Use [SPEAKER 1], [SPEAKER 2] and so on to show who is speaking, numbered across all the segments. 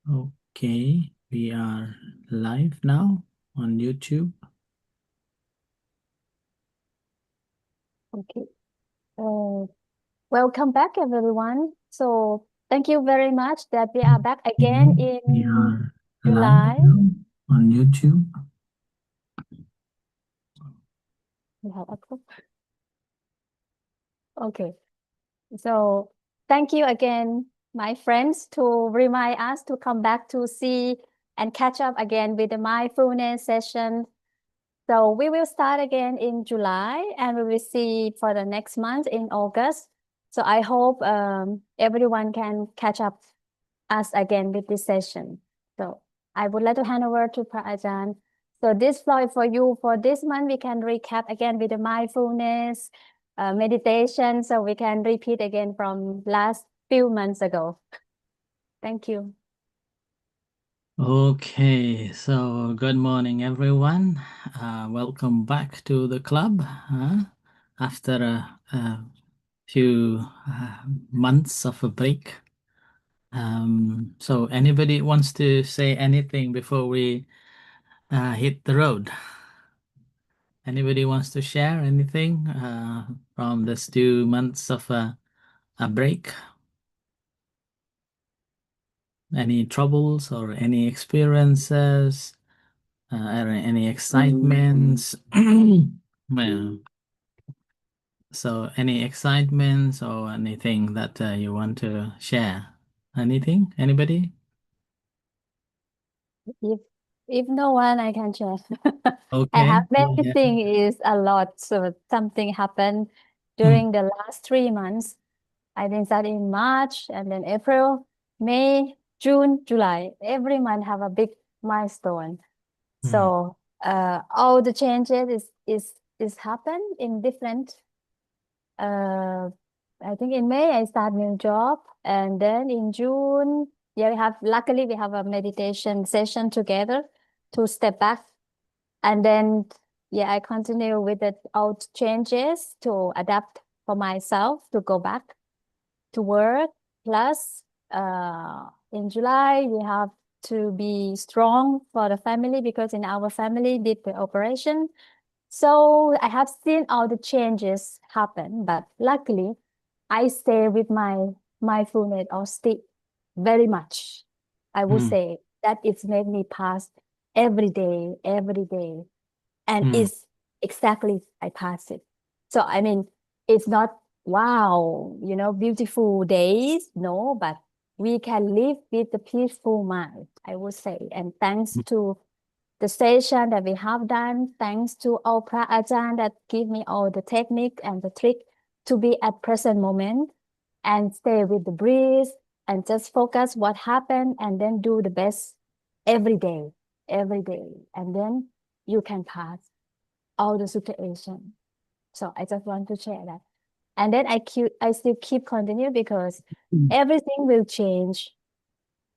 [SPEAKER 1] Okay, we are live now on YouTube.
[SPEAKER 2] Okay. Welcome back, everyone. So thank you very much that we are back again
[SPEAKER 1] Okay, we
[SPEAKER 2] in
[SPEAKER 1] are live
[SPEAKER 2] July.
[SPEAKER 1] now on YouTube.
[SPEAKER 2] We have Okay. So thank you again, my friends, to remind us to come back to see and catch up again with the mindfulness session. So we will start again in July and we will see for the next month in August. So I hope everyone can catch up us again with this session. So I would like to hand over to Ajahn. So this floor is for you. For this month, we can recap again with the mindfulness meditation. So we can repeat again from last few months ago. Thank you.
[SPEAKER 1] Okay, so good morning, everyone. Welcome back to the club after a few months of a break. So anybody wants to say anything before we hit the road? Anybody wants to share anything from this 2 months of a break? Any troubles or any experiences or any excitements? Well, so any excitements or anything that you want to share? Anything? Anybody?
[SPEAKER 2] If if no one, I can share. I
[SPEAKER 1] Okay.
[SPEAKER 2] have many
[SPEAKER 1] Yeah.
[SPEAKER 2] things, is a lot. So something happened
[SPEAKER 1] Mm,
[SPEAKER 2] during the last 3 months. I think that in March and then April, May, June, July. Every month have a big milestone.
[SPEAKER 1] mm,
[SPEAKER 2] So all the changes is happened in different uh I think in May I start new job and then in June, yeah, luckily we have a meditation session together to step back and then yeah, I continue with the old changes to adapt for myself to go back to work. Plus, in July, we have to be strong for the family because in our family did the operation. So I have seen all the changes happen, but luckily, I stay with my mindfulness or stick very much. I would
[SPEAKER 1] mm,
[SPEAKER 2] say that it's made me pass every day, and
[SPEAKER 1] mm,
[SPEAKER 2] it's exactly I pass it. So I mean, it's not wow, beautiful days, no, but we can live with the peaceful mind, I would say. And thanks to the session that we have done, thanks to all Ajahn that give me all the technique and the trick to be at present moment and stay with the breeze and just focus what happened and then do the best every day, every day. And then you can pass all the situation. So I just want to share that. And then I still keep continue because
[SPEAKER 1] mm,
[SPEAKER 2] everything will change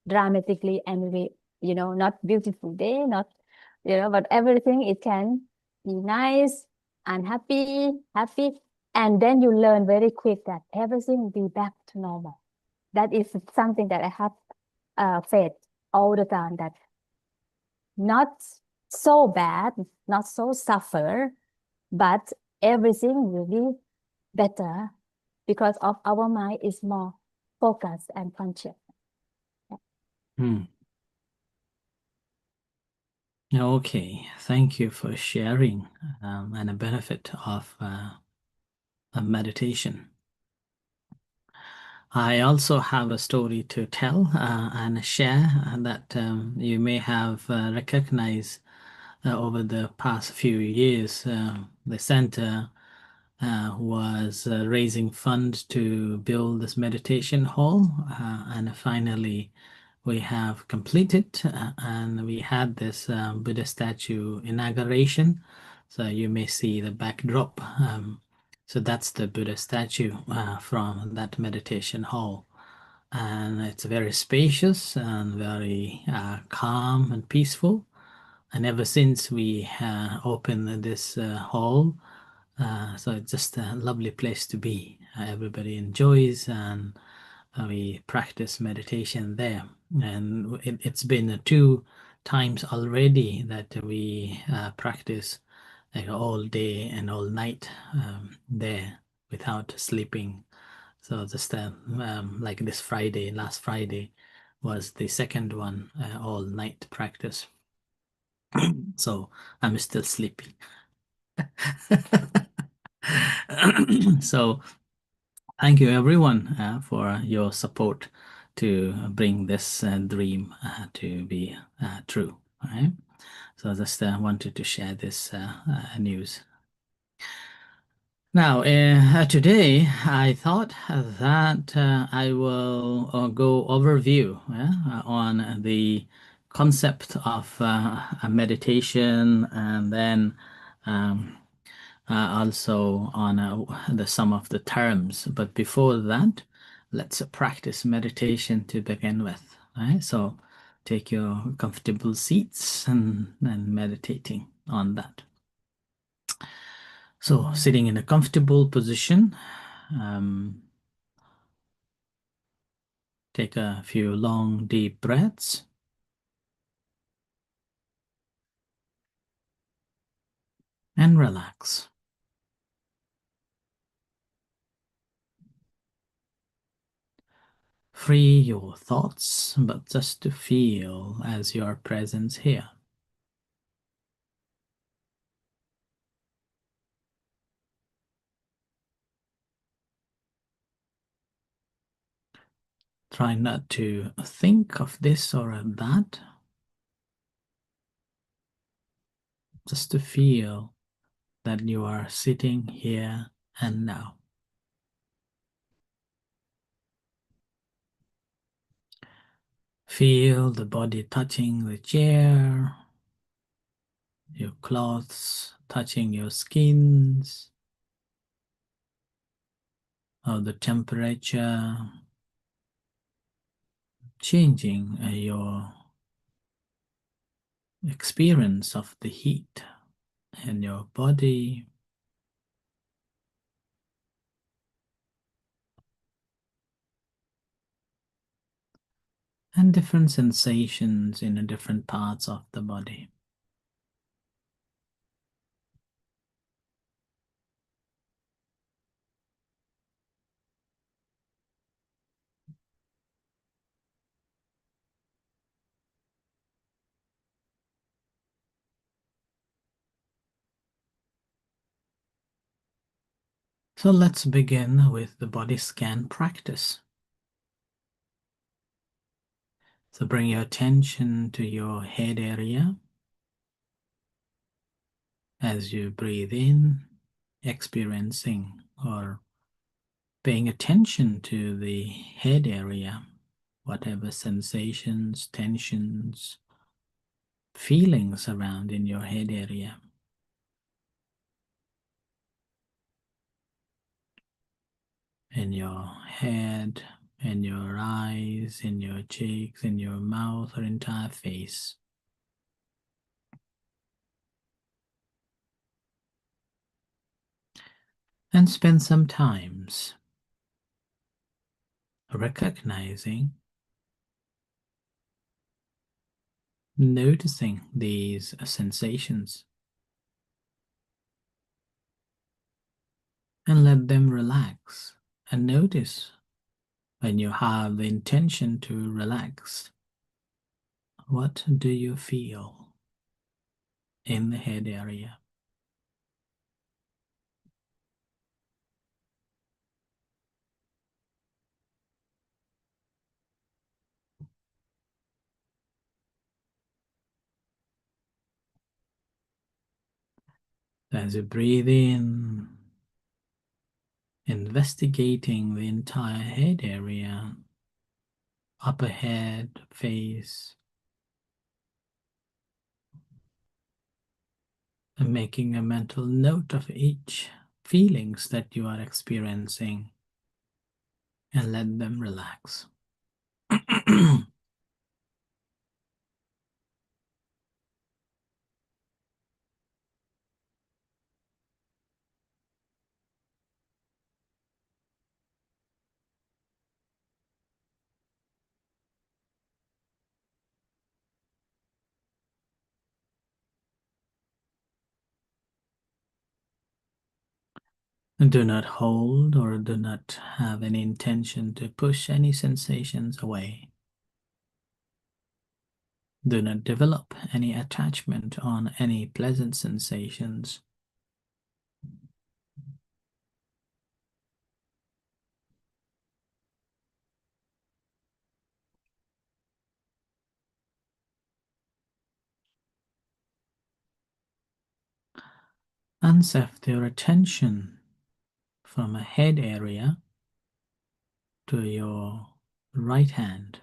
[SPEAKER 2] dramatically and we, not beautiful day, not, but everything it can be nice and happy. And then you learn very quick that everything will be back to normal. That is something that I have faith all the time that not so bad, not so suffer, but everything will be better because of our mind is more focused and conscious.
[SPEAKER 1] mm. Okay, thank you for sharing and a benefit of a meditation. I also have a story to tell and share that you may have recognized over the past few years. The center was raising funds to build this meditation hall, and finally we have completed, and we had this Buddha statue inauguration. So you may see the backdrop. So that's the Buddha statue from that meditation hall. And it's very spacious and very calm and peaceful. And ever since we opened this hall, so it's just a lovely place to be. Everybody enjoys, and we practice meditation there. And it's been 2 times already that we practice like all day and all night there without sleeping. So just like this Friday, last Friday was the second one, all night practice. So I'm still sleepy. So thank you everyone for your support to bring this dream to be true. All right. So I just wanted to share this news. Now, today I thought that I will go overview on the concept of a meditation, and then um, also on some of the terms. But before that, let's practice meditation to begin with. Right? So take your comfortable seats and meditating on that. So sitting in a comfortable position, take a few long, deep breaths. And relax. Free your thoughts, but just to feel as your presence here. Try not to think of this or that, just to feel that you are sitting here and now. Feel the body touching the chair, your clothes touching your skins, or the temperature changing your experience of the heat in your body. And different sensations in different parts of the body. So let's begin with the body scan practice. So bring your attention to your head area as you breathe in, experiencing or paying attention to the head area, whatever sensations, tensions, feelings around in your head area. In your head, in your eyes, in your cheeks, in your mouth, or entire face. And spend some times recognizing, noticing these sensations, and let them relax. And notice when you have the intention to relax, what do you feel in the head area? As you breathe in, investigating the entire head area, upper head, face, and making a mental note of each feelings that you are experiencing, and let them relax. And do not hold or do not have any intention to push any sensations away. Do not develop any attachment on any pleasant sensations. And shift your attention from a head area to your right hand,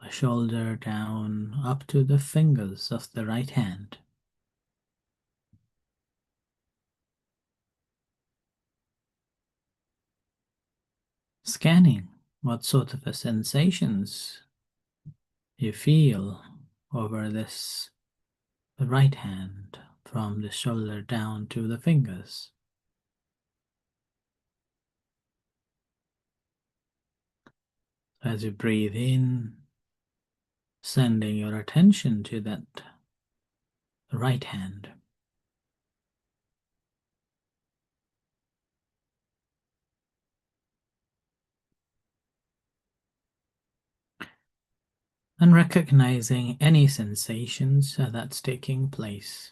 [SPEAKER 1] a shoulder down up to the fingers of the right hand. Scanning what sort of a sensations you feel over this right hand from the shoulder down to the fingers. As you breathe in, sending your attention to that right hand. And recognizing any sensations that's taking place,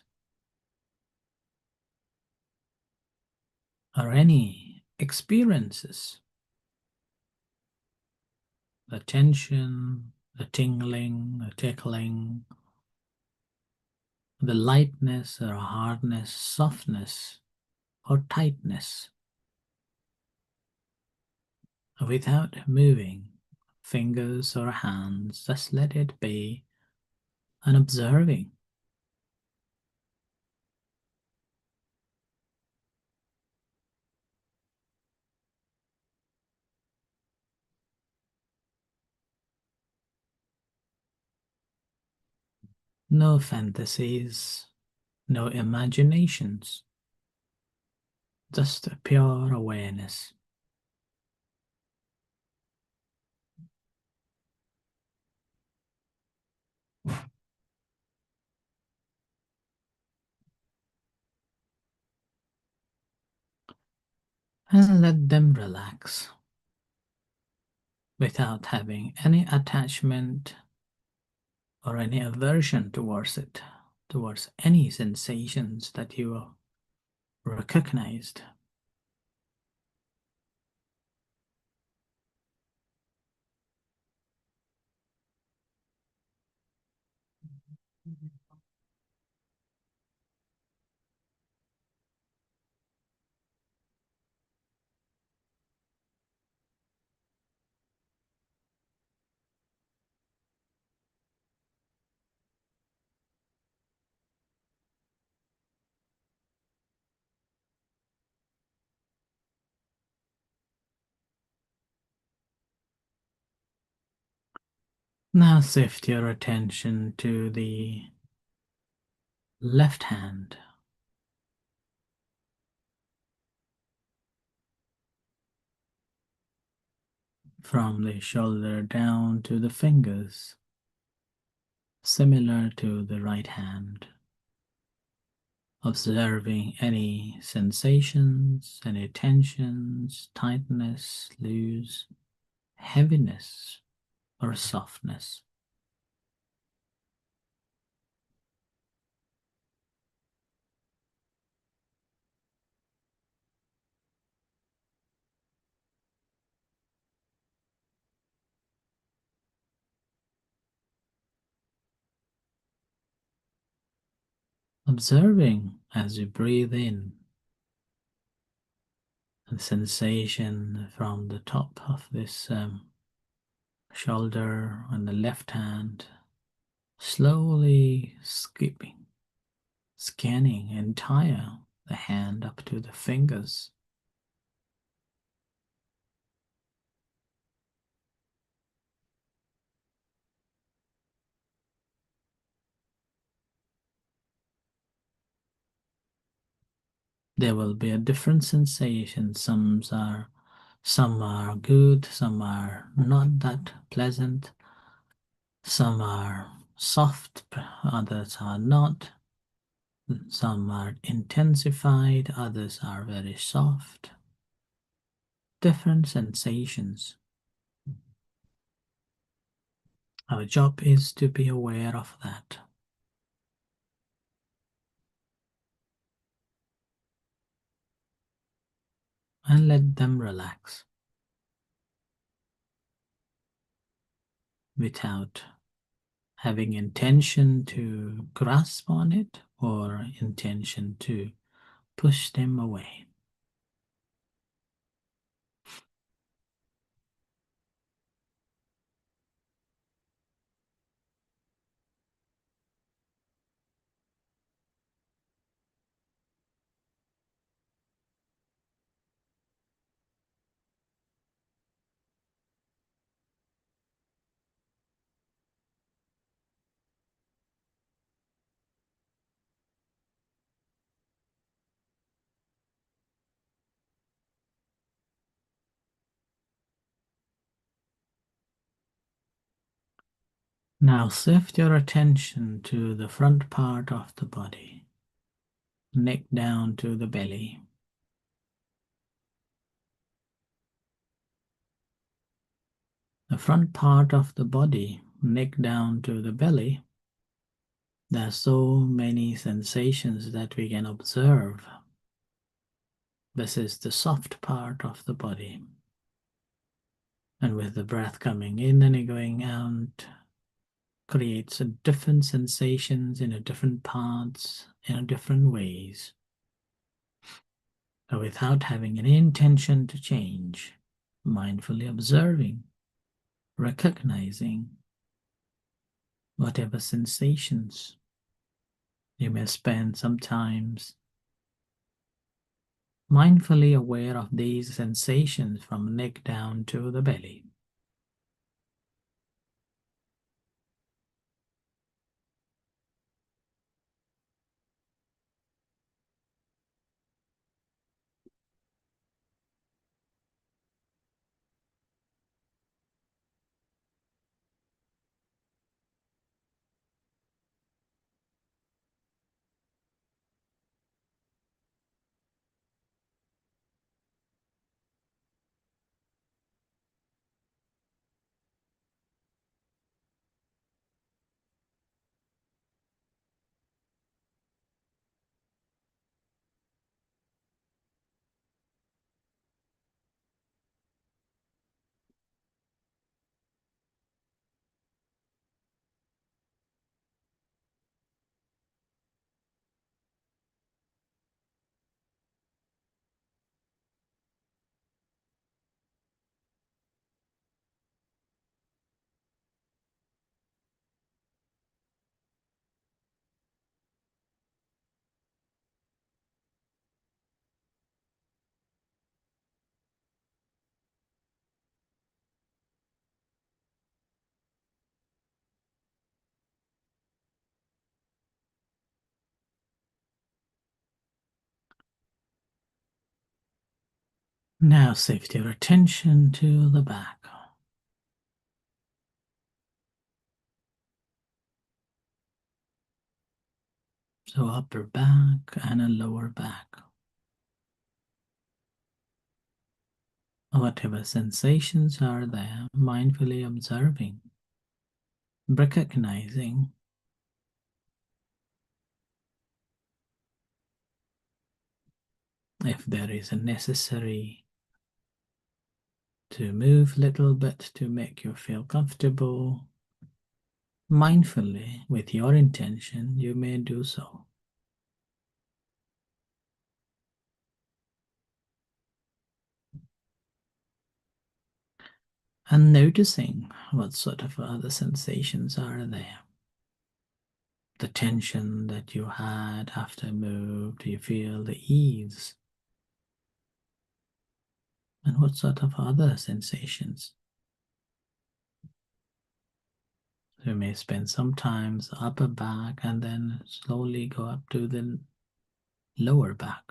[SPEAKER 1] or any experiences, the tension, the tingling, the tickling, the lightness or hardness, softness or tightness, without moving fingers or hands. Just let it be, and observing. No fantasies, no imaginations, just a pure awareness. And let them relax without having any attachment or any aversion towards it, towards any sensations that you recognized. Now shift your attention to the left hand, from the shoulder down to the fingers, similar to the right hand. Observing any sensations, any tensions, tightness, loose, heaviness, or softness. Observing as you breathe in the sensation from the top of this shoulder on the left hand, slowly scanning entire the hand up to the fingers. There will be a different sensation. Some are good, some are not that pleasant, some are soft, others are not. Some are intensified, others are very soft. Different sensations. Our job is to be aware of that and let them relax without having intention to grasp on it or intention to push them away. Now shift your attention to the front part of the body, neck down to the belly. The front part of the body, neck down to the belly, there are so many sensations that we can observe. This is the soft part of the body. And with the breath coming in and going out, creates a different sensations in a different parts, in a different ways. So without having any intention to change, mindfully observing, recognizing whatever sensations. You may spend some times mindfully aware of these sensations from neck down to the belly. Now shift your attention to the back. So upper back and a lower back. Whatever sensations are there, mindfully observing, recognizing if there is a necessary to move a little bit to make you feel comfortable. Mindfully, with your intention, you may do so. And noticing what sort of other sensations are there. The tension that you had after move, do you feel the ease? And what sort of other sensations? You may spend some time upper back and then slowly go up to the lower back.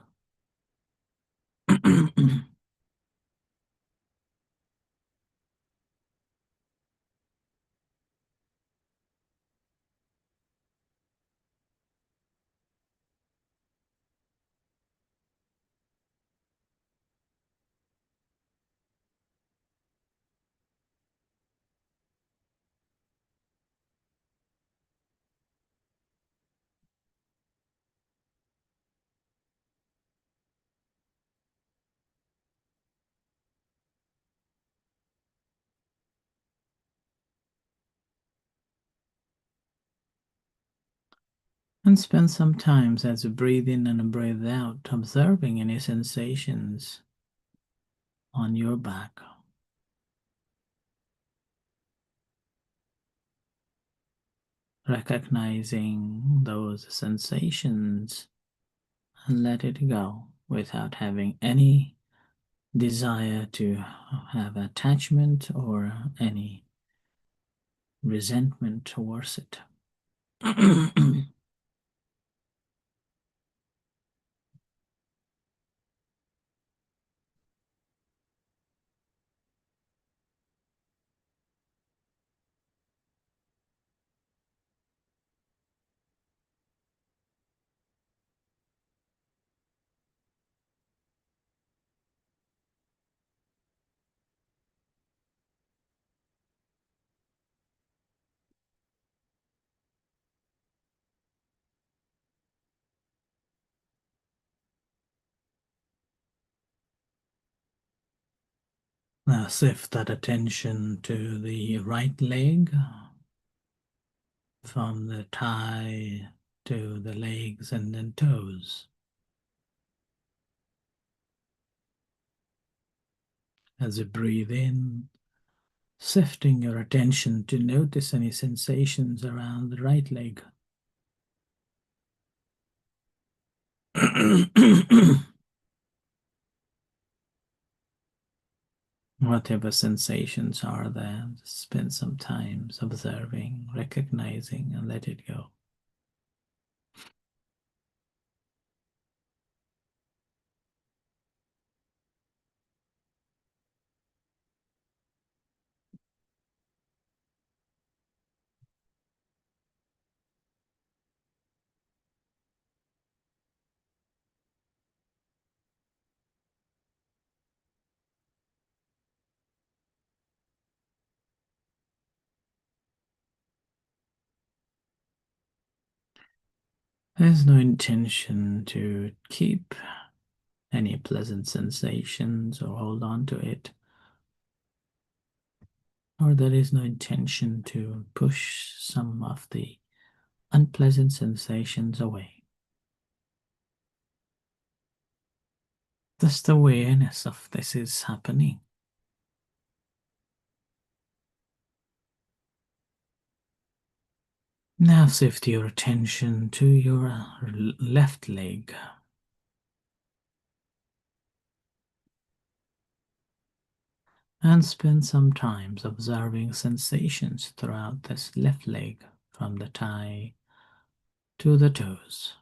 [SPEAKER 1] And spend some time as you breathe in and breathe out, observing any sensations on your back. Recognizing those sensations and let it go without having any desire to have attachment or any resentment towards it. Now shift that attention to the right leg, from the thigh to the legs and then toes. As you breathe in, shifting your attention to notice any sensations around the right leg. Whatever sensations are there, spend some time observing, recognizing, and let it go. There's no intention to keep any pleasant sensations or hold on to it, or there is no intention to push some of the unpleasant sensations away. Just awareness of this is happening. Now shift your attention to your left leg. And spend some time observing sensations throughout this left leg, from the thigh to the toes.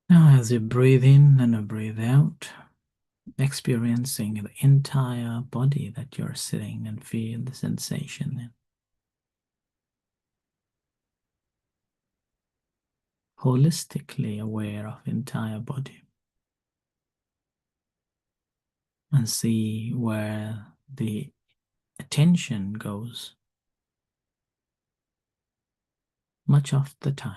[SPEAKER 1] Now, as you breathe in and breathe out, experiencing the entire body that you're sitting and feel the sensation in. Holistically aware of entire body. And see where the attention goes much of the time.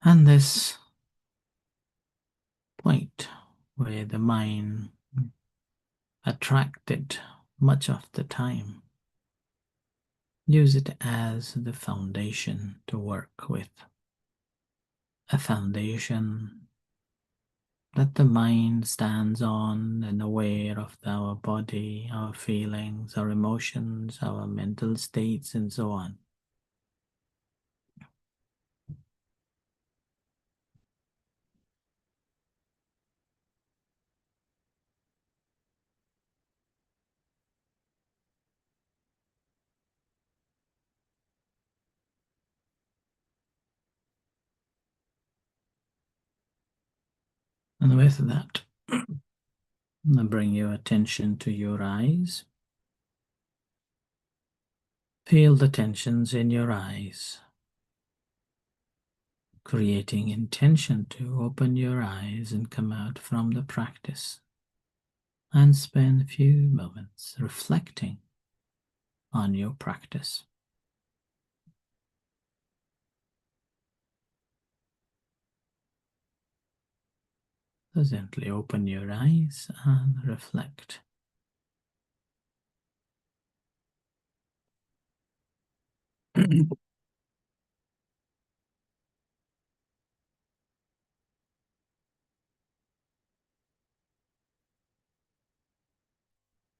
[SPEAKER 1] And this point where the mind attracted much of the time, use it as the foundation to work with. A foundation that the mind stands on and aware of our body, our feelings, our emotions, our mental states, and so on. And with that, bring your attention to your eyes. Feel the tensions in your eyes, creating intention to open your eyes and come out from the practice, and spend a few moments reflecting on your practice. So gently open your eyes and reflect.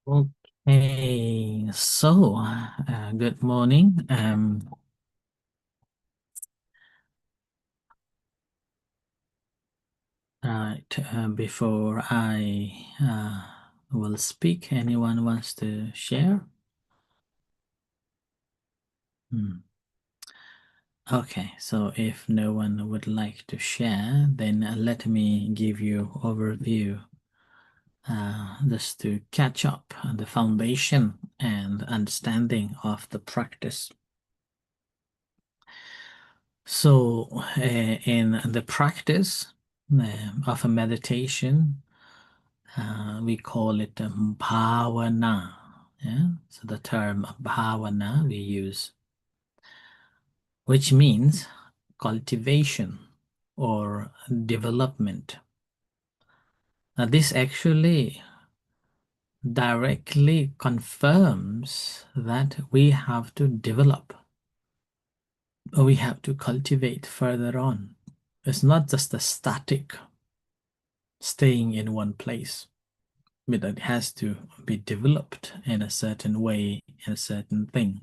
[SPEAKER 1] Okay, so good morning. Right, before I will speak, anyone wants to share? Okay, so if no one would like to share, then let me give you overview just to catch up on the foundation and understanding of the practice. So, in the practice of a meditation, we call it bhavana. Yeah? So the term bhavana we use, which means cultivation or development. Now, this actually directly confirms that we have to develop, or we have to cultivate further on. It's not just a static staying in one place, but it has to be developed in a certain way, in a certain thing.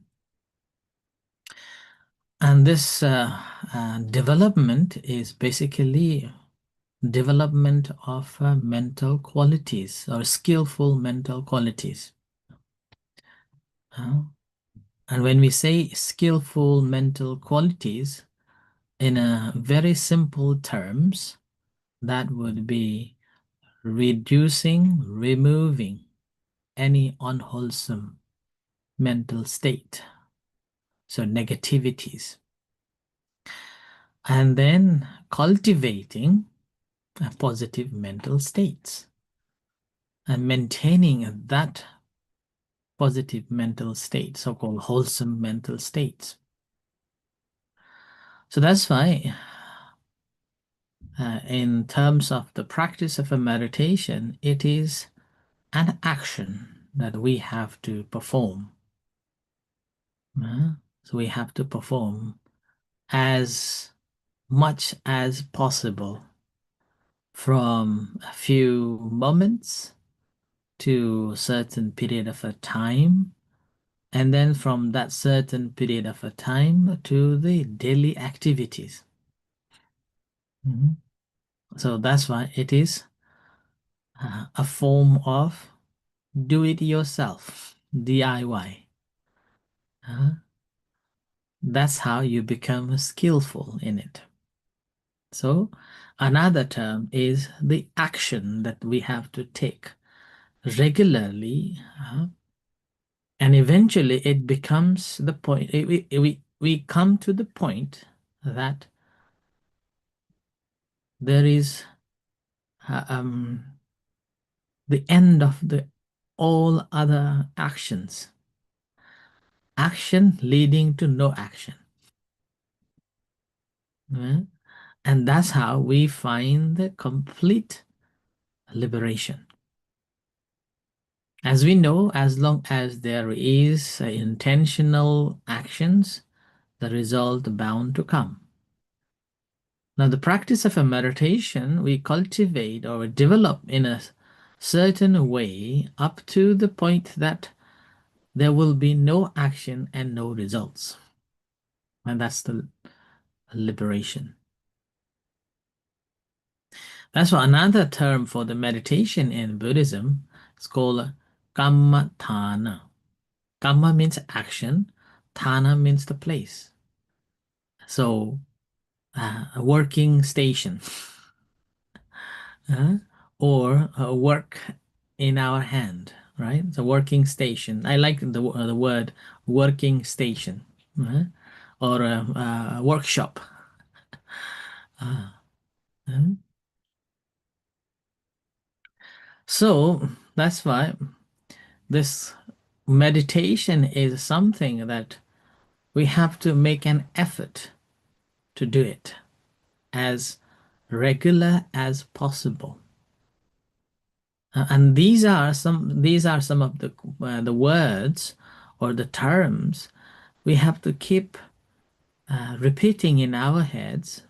[SPEAKER 1] And this development is basically development of mental qualities or skillful mental qualities. And when we say skillful mental qualities, in a very simple terms, that would be removing any unwholesome mental state, so negativities, and then cultivating positive mental states and maintaining that positive mental state, so-called wholesome mental states. So that's why in terms of the practice of a meditation, it is an action that we have to perform. So we have to perform as much as possible from a few moments to a certain period of a time, and then from that certain period of a time to the daily activities. So that's why it is a form of do it yourself, DIY. That's how you become skillful in it. So another term is the action that we have to take regularly, and eventually it becomes the point. We come to the point that there is the end of the all other actions. Action leading to no action. And that's how we find the complete liberation. As we know, as long as there is intentional actions, the result bound to come. Now, the practice of a meditation we cultivate or develop in a certain way up to the point that there will be no action and no results. And that's the liberation. That's why another term for the meditation in Buddhism is called kamma thana. Kamma means action, thana means the place. So, a working station uh, or a work in our hand, right? The working station. I like the word working station or a workshop. Uh, So that's why this meditation is something that we have to make an effort to do it as regular as possible. And these are some of the words or the terms we have to keep repeating in our heads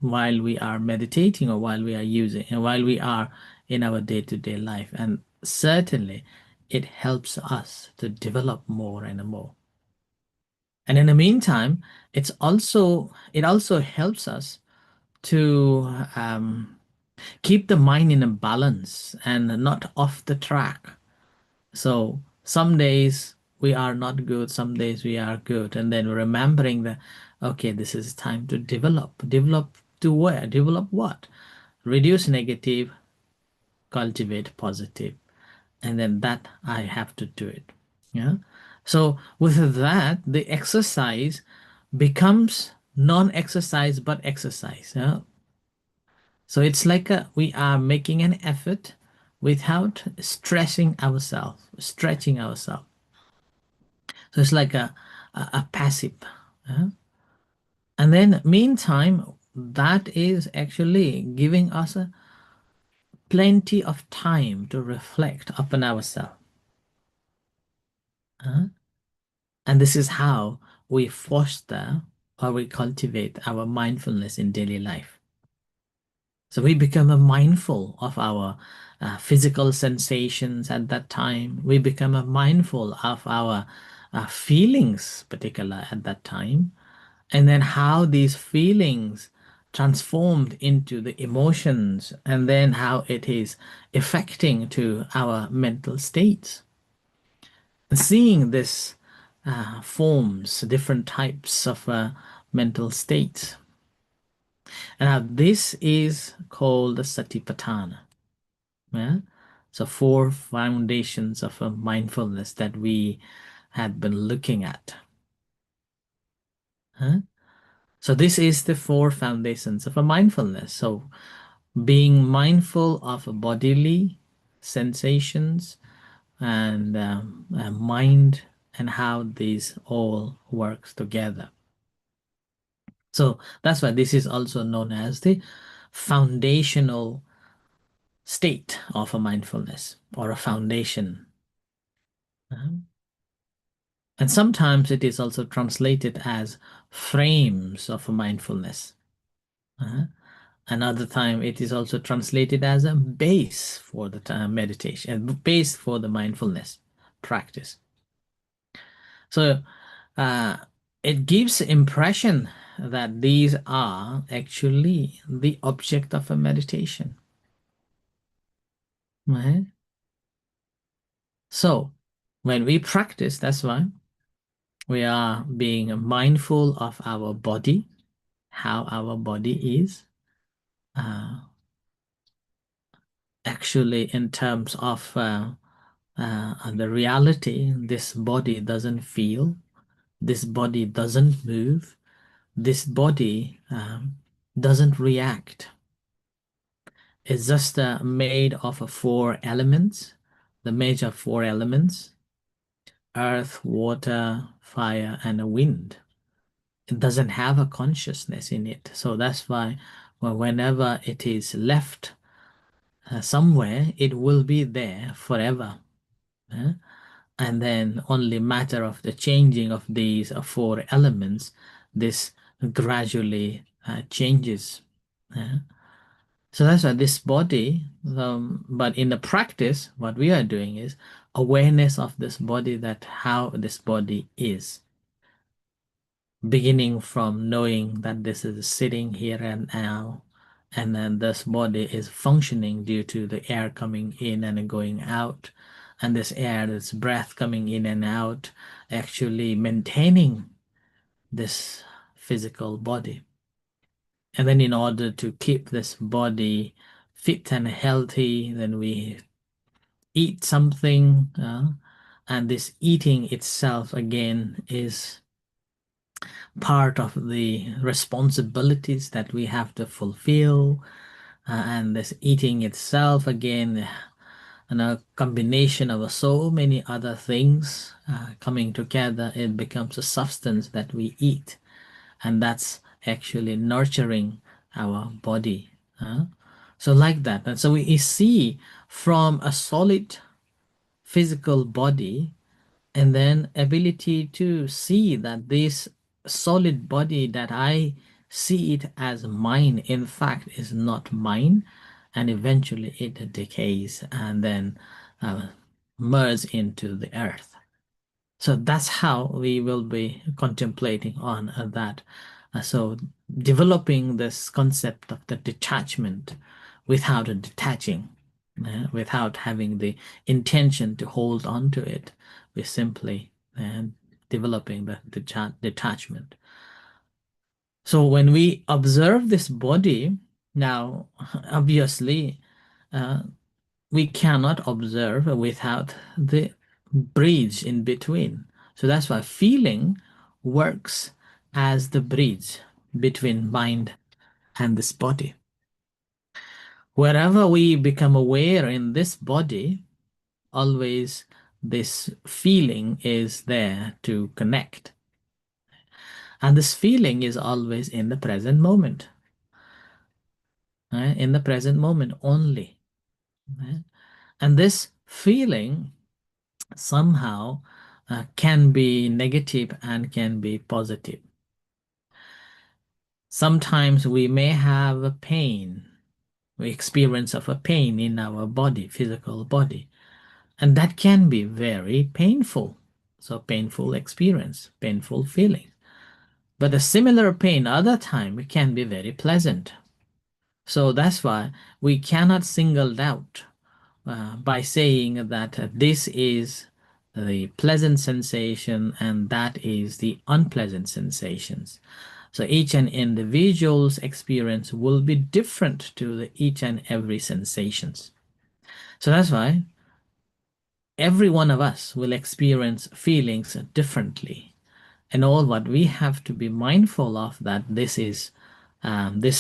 [SPEAKER 1] while we are meditating or while we are using and while we are in our day-to-day life. And certainly it helps us to develop more and more. And in the meantime, it also helps us to keep the mind in a balance and not off the track. So some days we are not good, some days we are good, and then remembering that, okay, this is time to develop. Develop to where? Develop what? Reduce negative, cultivate positive, and then that I have to do it. Yeah. So with that, the exercise becomes non-exercise but exercise. Yeah. So it's like we are making an effort without stretching ourselves. So it's like a passive. uh, And then meantime, that is actually giving us a plenty of time to reflect upon ourselves. uh, And this is how we foster or we cultivate our mindfulness in daily life. So we become mindful of our physical sensations at that time. We become mindful of our feelings, particular at that time, and then how these feelings transformed into the emotions, and then how it is affecting to our mental states. Seeing this forms different types of mental states. And now this is called the Satipatthana. Yeah? So four foundations of mindfulness that we had been looking at. Huh? So this is the four foundations of a mindfulness. So being mindful of bodily sensations and mind and how these all works together. So that's why this is also known as the foundational state of a mindfulness or a foundation. And sometimes it is also translated as frames of a mindfulness. Another time it is also translated as a base for the meditation, a base for the mindfulness practice. So uh, it gives impression that these are actually the object of a meditation. Right? So when we practice, that's why we are being mindful of our body, how our body is. Actually, in terms of the reality, this body doesn't feel, this body doesn't move, this body doesn't react. It's just made of four elements, the major four elements: earth, water, fire, and a wind. It doesn't have a consciousness in it. So that's why Well, whenever it is left somewhere, it will be there forever. And then only matter of the changing of these four elements, this gradually changes. So that's why this body, but in the practice, what we are doing is awareness of this body, that how this body is, beginning from knowing that this is sitting here and now, and then this body is functioning due to the air coming in and going out, and this air, this breath coming in and out, actually maintaining this physical body. And then in order to keep this body fit and healthy, then we eat something, and this eating itself again is part of the responsibilities that we have to fulfill. And this eating itself again, and a combination of so many other things coming together, it becomes a substance that we eat, and that's actually nurturing our body. So like that, and so we see from a solid physical body, and then ability to see that this solid body, that I see it as mine, in fact is not mine, and eventually it decays and then merge into the earth. So that's how we will be contemplating on that. So developing this concept of the detachment without a detaching, without having the intention to hold on to it. We're simply developing the detachment. So when we observe this body, now obviously we cannot observe without the bridge in between. So that's why feeling works as the bridge between mind and this body. Wherever we become aware in this body, always this feeling is there to connect. And this feeling is always in the present moment, right? In the present moment only. Right? And this feeling somehow can be negative and can be positive. Sometimes we may have a pain, we experience of a pain in our body, physical body, and that can be very painful. So painful experience, painful feeling. But a similar pain other time it can be very pleasant. So that's why we cannot single out by saying that this is the pleasant sensation and that is the unpleasant sensations. So each and individual's experience will be different to each and every sensations. So that's why every one of us will experience feelings differently. And all what we have to be mindful of, that this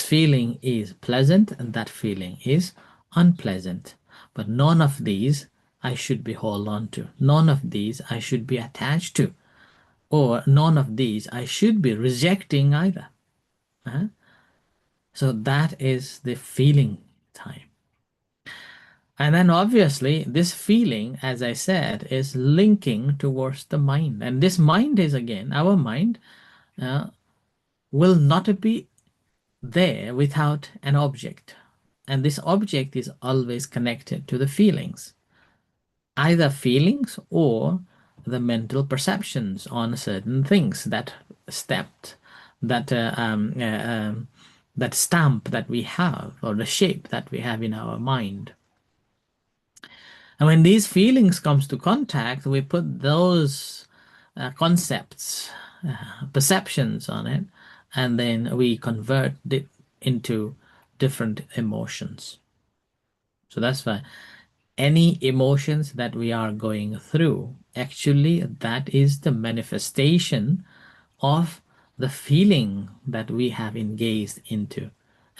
[SPEAKER 1] feeling is pleasant and that feeling is unpleasant. But none of these I should be hold on to. None of these I should be attached to. Or none of these I should be rejecting either. So that is the feeling time. And then obviously this feeling, as I said, is linking towards the mind. And this mind is again, our mind will not be there without an object. And this object is always connected to the feelings, either feelings or the mental perceptions on certain things, that stepped, that that stamp that we have, or the shape that we have in our mind. And when these feelings comes to contact, we put those concepts, perceptions on it, and then we convert it into different emotions. So that's why any emotions that we are going through, actually that is the manifestation of the feeling that we have engaged into,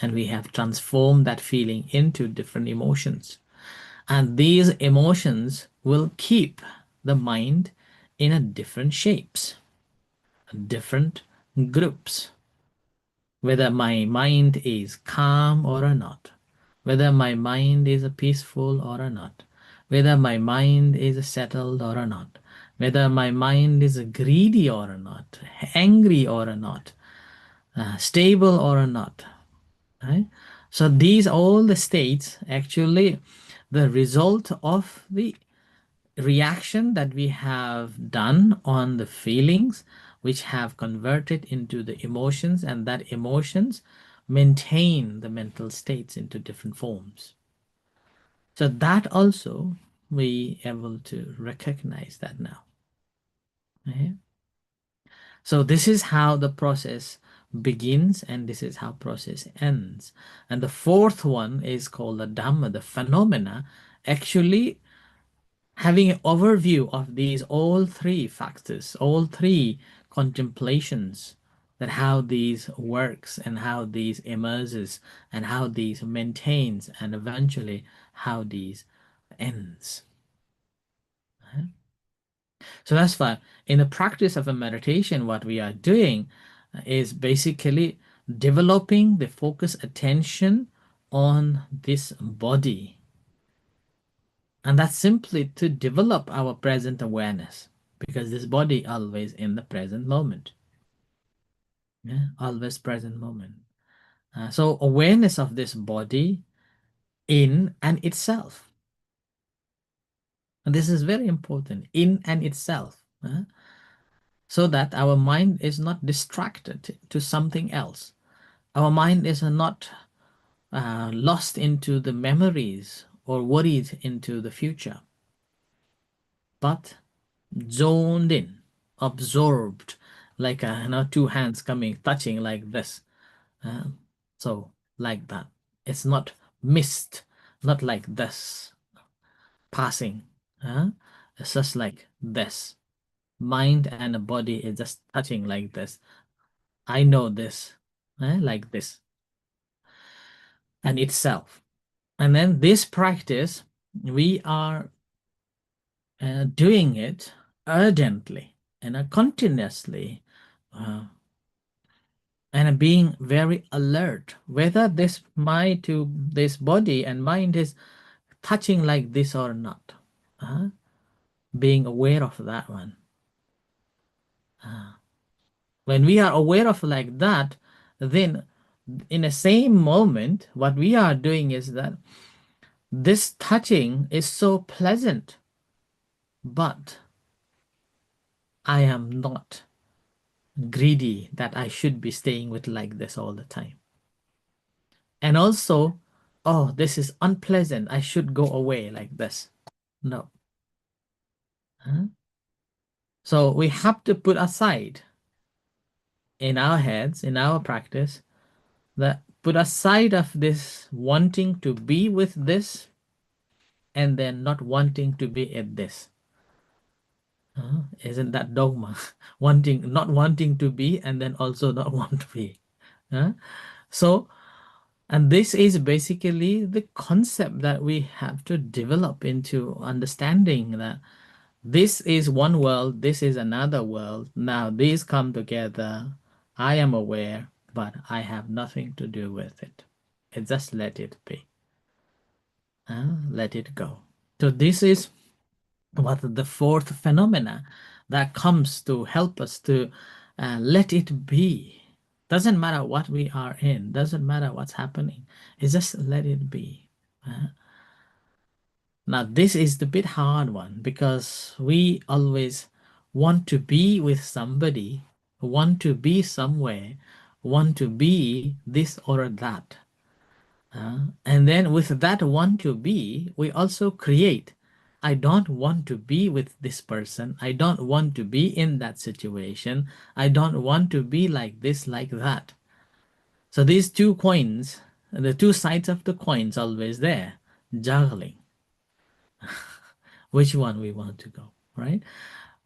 [SPEAKER 1] and we have transformed that feeling into different emotions. And these emotions will keep the mind in a different shapes, different groups. whether my mind is calm or not, whether my mind is peaceful or not, whether my mind is settled or not, whether my mind is greedy or not, angry or not, stable or not. Right? So these all the states actually the result of the reaction that we have done on the feelings which have converted into the emotions, and that emotions maintain the mental states into different forms. So that also we able to recognize that now. Okay? So this is how the process begins and this is how process ends. And the fourth one is called the Dhamma, the phenomena, actually having an overview of these all three factors, all three contemplations, that how these works and how these emerges and how these maintains and eventually how these ends. So that's why in the practice of a meditation, what we are doing is basically developing the focus attention on this body. And that's simply to develop our present awareness because this body always in the present moment. Yeah, always present moment. So awareness of this body in and itself. And this is very important, in and itself. So that our mind is not distracted to something else. Our mind is not lost into the memories or worried into the future, but zoned in, absorbed, like two hands coming, touching like this. Uh, so like that. It's not missed, not like this, passing. It's just like this. Mind and the body is just touching like this. I know this, like this, and itself. And then this practice, we are doing it urgently and continuously, uh, and being very alert whether this mind to this body and mind is touching like this or not. Being aware of that one. When we are aware of like that, then in the same moment, what we are doing is that this touching is so pleasant, but I am not greedy that I should be staying with like this all the time. And also, oh, this is unpleasant. I should go away like this. No. Huh? So we have to put aside in our heads, in our practice, that put aside of this wanting to be with this and then not wanting to be at this. Isn't that dogma? Not wanting to be and then also not want to be. So, and this is basically the concept that we have to develop into understanding that this is one world, this is another world. Now these come together. I am aware, but I have nothing to do with it. It just let it be. Let it go. So this is what the fourth phenomena that comes to help us to let it be. Doesn't matter what we are in, doesn't matter what's happening. It's just let it be. Now, this is the bit hard one because we always want to be with somebody, want to be somewhere, want to be this or that. And then with that want to be, we also create. I don't want to be with this person. I don't want to be in that situation. I don't want to be like this, like that. So these two coins, the two sides of the coins always there, juggling. Which one we want to go, right?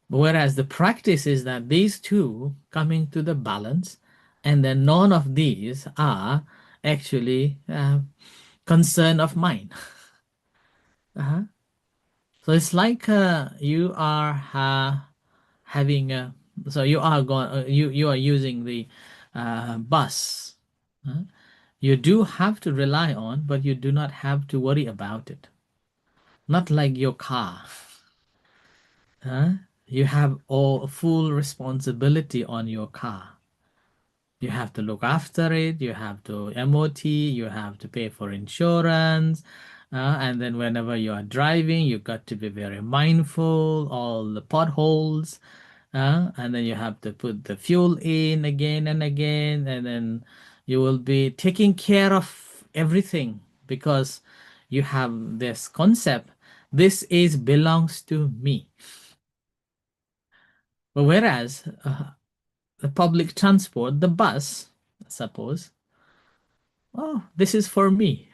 [SPEAKER 1] Whereas the practice is that these two coming to the balance, and then none of these are actually concern of mine. So it's like you are having a, so you are going, you are using the bus, huh? You do have to rely on, but you do not have to worry about it. Not like your car. Huh? You have all full responsibility on your car. You have to look after it, you have to MOT, you have to pay for insurance, and then whenever you are driving, you got to be very mindful, all the potholes, and then you have to put the fuel in again and again, and then you will be taking care of everything because you have this concept, this is belongs to me. But whereas the public transport, the bus, suppose, oh, this is for me.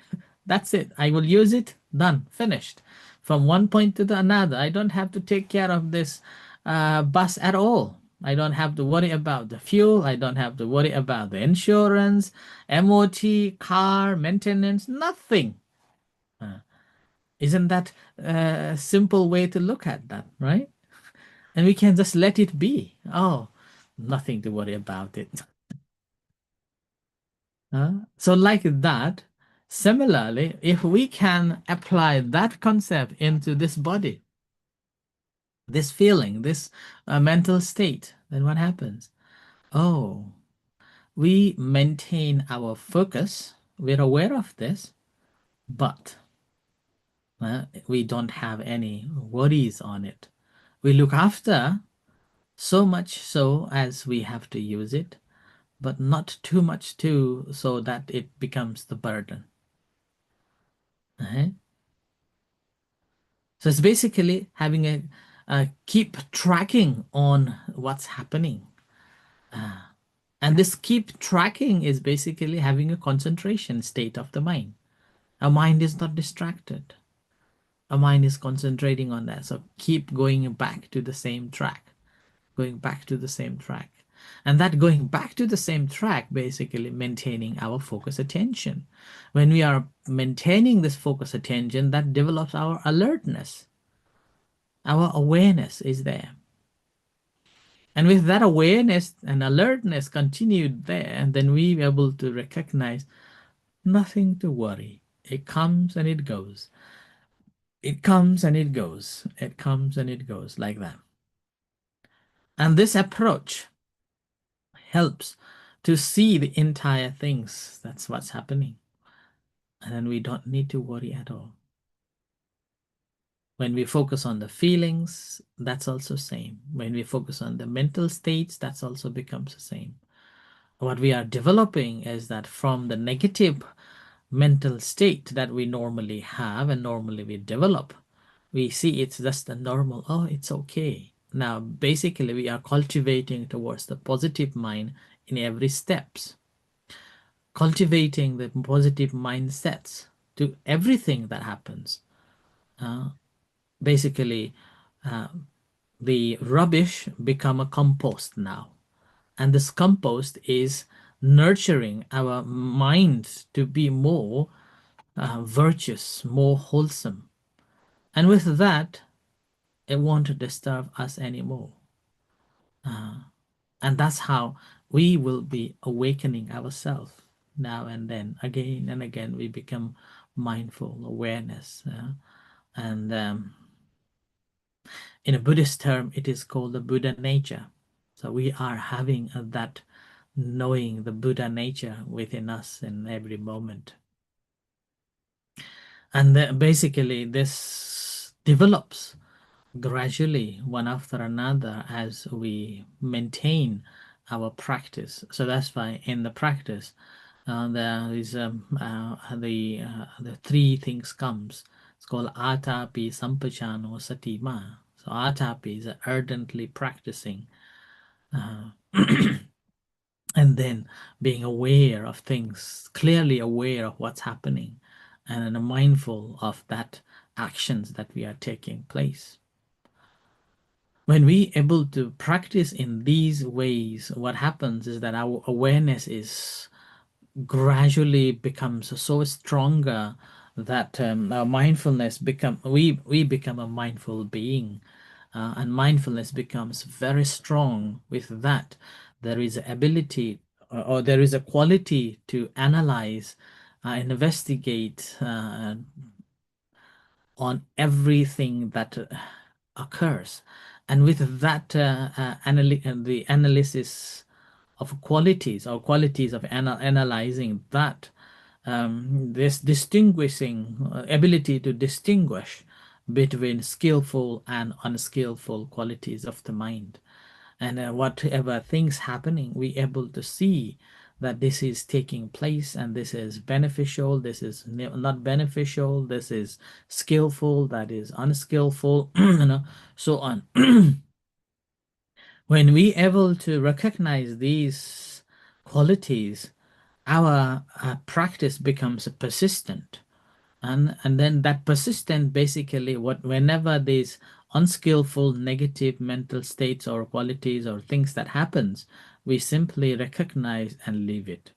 [SPEAKER 1] That's it. I will use it. Done. Finished. From one point to the another. I don't have to take care of this bus at all. I don't have to worry about the fuel. I don't have to worry about the insurance, MOT, car, maintenance, nothing. Isn't that a simple way to look at that, right? And we can just let it be. Oh, nothing to worry about it. So, like that, similarly, if we can apply that concept into this body, this feeling, this mental state, then what happens? Oh, we maintain our focus, we're aware of this, but we don't have any worries on it. We look after so much so as we have to use it, but not too much too so that it becomes the burden. Right? So it's basically having a keep tracking on what's happening. And this keep tracking is basically having a concentration state of the mind. Our mind is not distracted. Our mind is concentrating on that. So keep going back to the same track, going back to the same track. And that going back to the same track, basically maintaining our focus attention. When we are maintaining this focus attention, that develops our alertness. Our awareness is there. And with that awareness and alertness continued there, then we are able to recognize nothing to worry. It comes and it goes. It comes and it goes. It comes and it goes like that. And this approach helps to see the entire things. That's what's happening. And then we don't need to worry at all. When we focus on the feelings, that's also same. When we focus on the mental states, that's also becomes the same. What we are developing is that from the negative mental state that we normally have and normally we develop, we see it's just a normal, oh, it's okay. Now, basically, we are cultivating towards the positive mind in every steps, cultivating the positive mindsets to everything that happens. Basically, uh, the rubbish become a compost now. And this compost is nurturing our minds to be more virtuous, more wholesome. And with that, it won't disturb us anymore. And that's how we will be awakening ourselves now and then. Again and again, we become mindful awareness. And in a Buddhist term, it is called the Buddha nature. So we are having that knowing the Buddha nature within us in every moment. And basically, this develops gradually one after another as we maintain our practice. So that's why in the practice, there is the three things comes. It's called atapi, sampajano, satima. So atapi is ardently practicing, and then being aware of things, clearly aware of what's happening, and mindful of that actions that we are taking place. When we able to practice in these ways, what happens is that our awareness is gradually becomes so stronger that our mindfulness become we become a mindful being, and mindfulness becomes very strong. With that, there is ability or there is a quality to analyze, investigate on everything that occurs. And with that, the analysis of qualities or qualities of analyzing that, this distinguishing ability to distinguish between skillful and unskillful qualities of the mind, and whatever things happening, we able to see that this is taking place, and this is beneficial, this is not beneficial, this is skillful, that is unskillful, so on. When we able to recognize these qualities, our practice becomes persistent, and then that persistent, basically, whenever these unskillful negative mental states or qualities or things that happens, we simply recognize and leave it.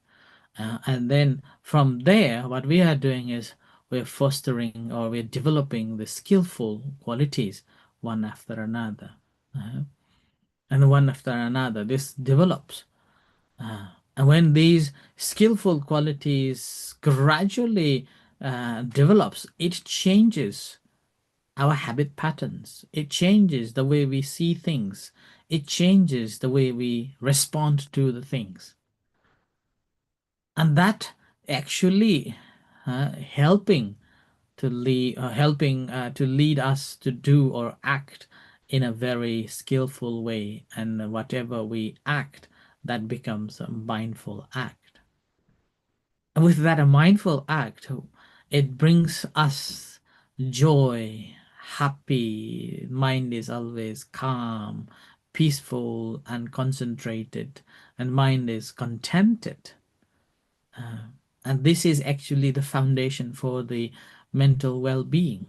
[SPEAKER 1] And then from there, what we are doing is we're fostering, or we're developing the skillful qualities one after another. And one after another, this develops. And when these skillful qualities gradually develops, it changes our habit patterns. It changes the way we see things. It changes the way we respond to the things. And that actually helping to lead us to do or act in a very skillful way, and whatever we act, that becomes a mindful act. And with that, a mindful act, it brings us joy, happy. Mind is always calm, peaceful, and concentrated, and mind is contented. And this is actually the foundation for the mental well-being.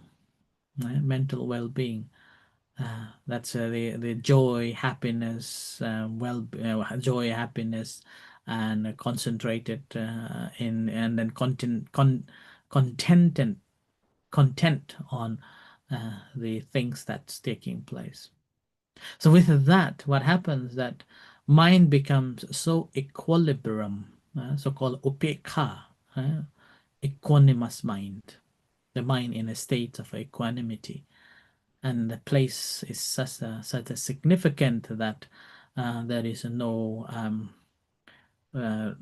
[SPEAKER 1] Right? Mental well-being. That's the joy, happiness, joy, happiness, and concentrated in, and then contented, content on the things that's taking place. So with that, what happens that mind becomes so equilibrium, so-called upekha, equanimous mind, the mind in a state of equanimity. And the place is such a significant that there is no uh,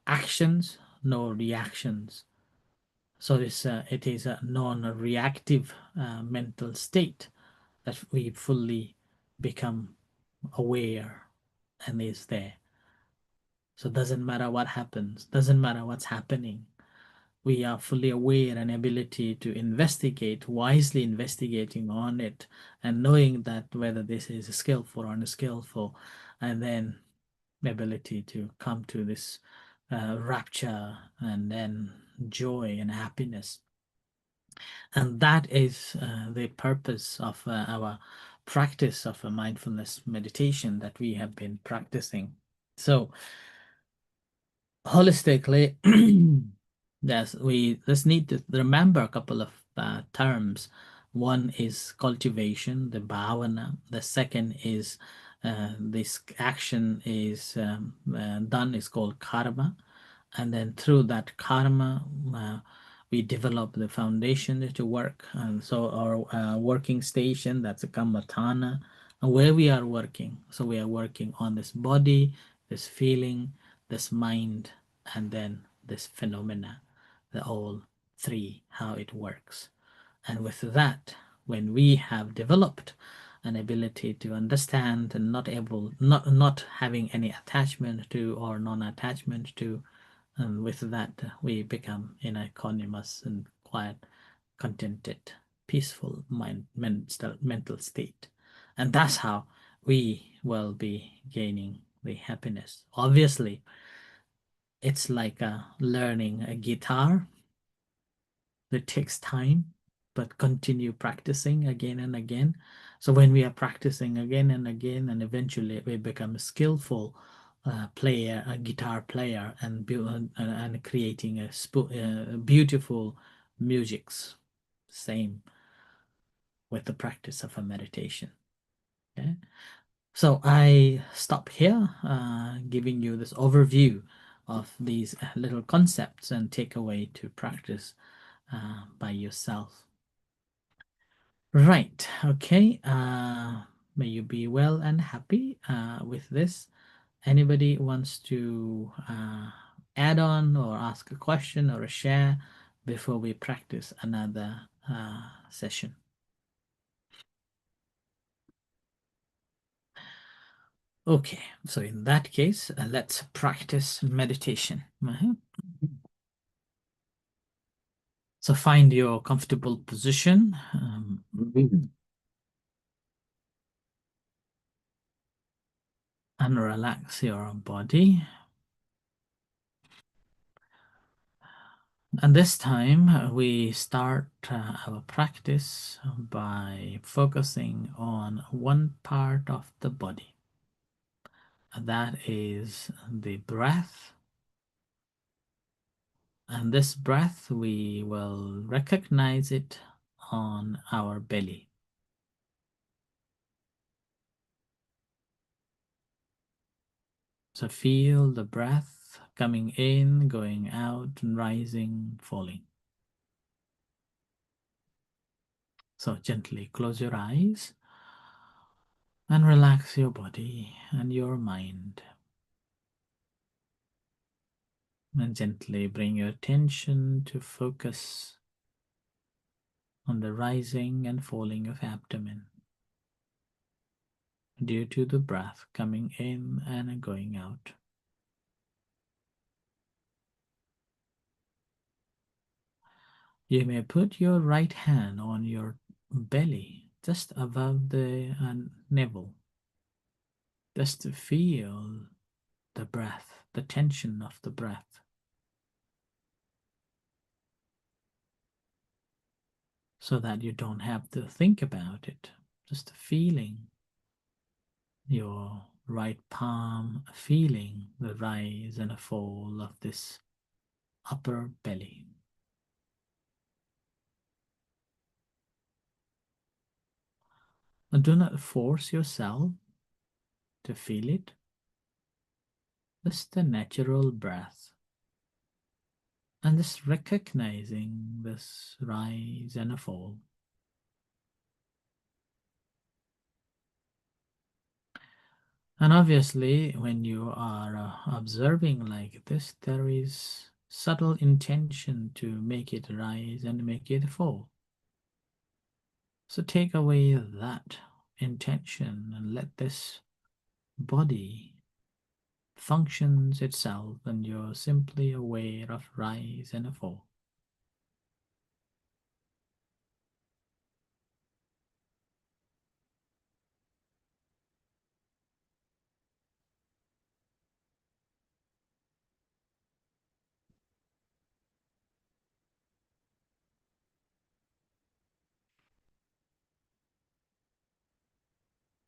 [SPEAKER 1] actions, no reactions. So it is a non-reactive mental state that we fully become aware and is there. So it doesn't matter what happens, doesn't matter what's happening. We are fully aware and ability to investigate, wisely investigating on it, and knowing that whether this is skillful or unskillful, and then the ability to come to this rapture and then joy and happiness. And that is the purpose of our practice of a mindfulness meditation that we have been practicing. So holistically, yes, we just need to remember a couple of terms. One is cultivation, the bhavana. The second is this action is done is called karma, and then through that karma, we develop the foundation to work. And so our working station, that's a kammatthana, and where we are working. So we are working on this body, this feeling, this mind, and then this phenomena, the all three, how it works. And with that, when we have developed an ability to understand and not having any attachment to or non-attachment to, and with that we become in a equanimous and quiet, contented, peaceful mental state. And that's how we will be gaining the happiness. Obviously, it's like learning a guitar. It takes time, but continue practicing again and again. So when we are practicing again and again, and eventually we become a skillful player, a guitar player, and creating a beautiful musics. Same with the practice of a meditation. Okay? So I stop here, giving you this overview of these little concepts and takeaway to practice by yourself. Right, okay. May you be well and happy with this. Anybody wants to add on or ask a question or a share before we practice another session? Okay, so in that case, let's practice meditation. So find your comfortable position. And relax your body. And this time we start our practice by focusing on one part of the body. That is the breath. And this breath, we will recognize it on our belly. So feel the breath coming in, going out, and rising, falling. So gently close your eyes and relax your body and your mind. And gently bring your attention to focus on the rising and falling of abdomen due to the breath coming in and going out. You may put your right hand on your belly, just above the navel, just to feel the breath, the tension of the breath, so that you don't have to think about it, just feeling your right palm, feeling the rise and fall of this upper belly. And do not force yourself to feel it, just the natural breath. And just recognizing this rise and fall. And obviously, when you are observing like this, there is subtle intention to make it rise and make it fall. So take away that intention and let this body functions itself, and you're simply aware of rise and fall.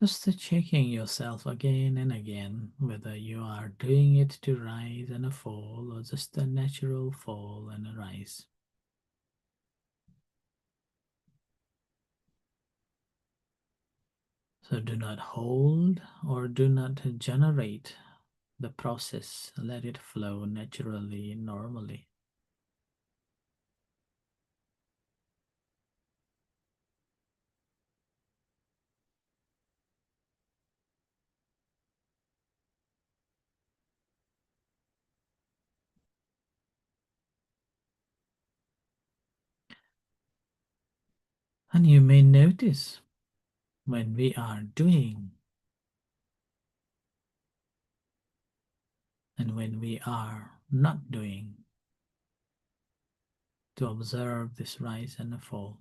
[SPEAKER 1] Just checking yourself again and again whether you are doing it to rise and a fall or just a natural fall and a rise. So do not hold or do not generate the process. Let it flow naturally, normally. And you may notice when we are doing and when we are not doing, to observe this rise and fall.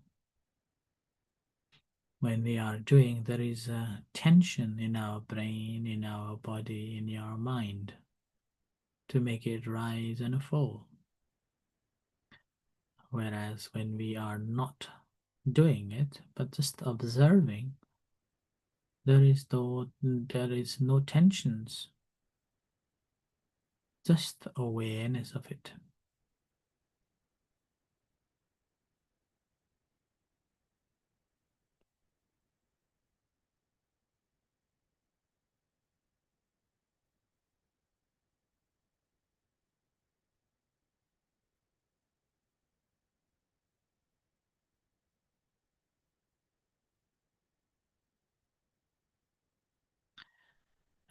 [SPEAKER 1] When we are doing, there is a tension in our brain, in our body, in our mind to make it rise and fall. Whereas when we are not doing it, but just observing, there is no tensions, just awareness of it.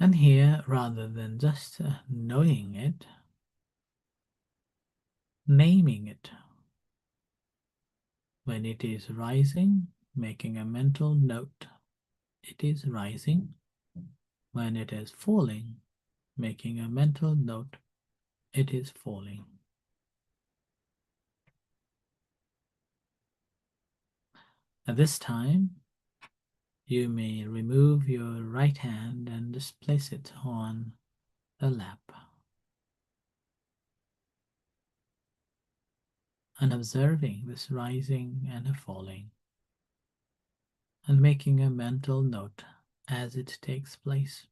[SPEAKER 1] And here, rather than just knowing it, naming it. When it is rising, making a mental note, it is rising. When it is falling, making a mental note, it is falling. At this time, you may remove your right hand and just place it on the lap. And observing this rising and falling, and making a mental note as it takes place.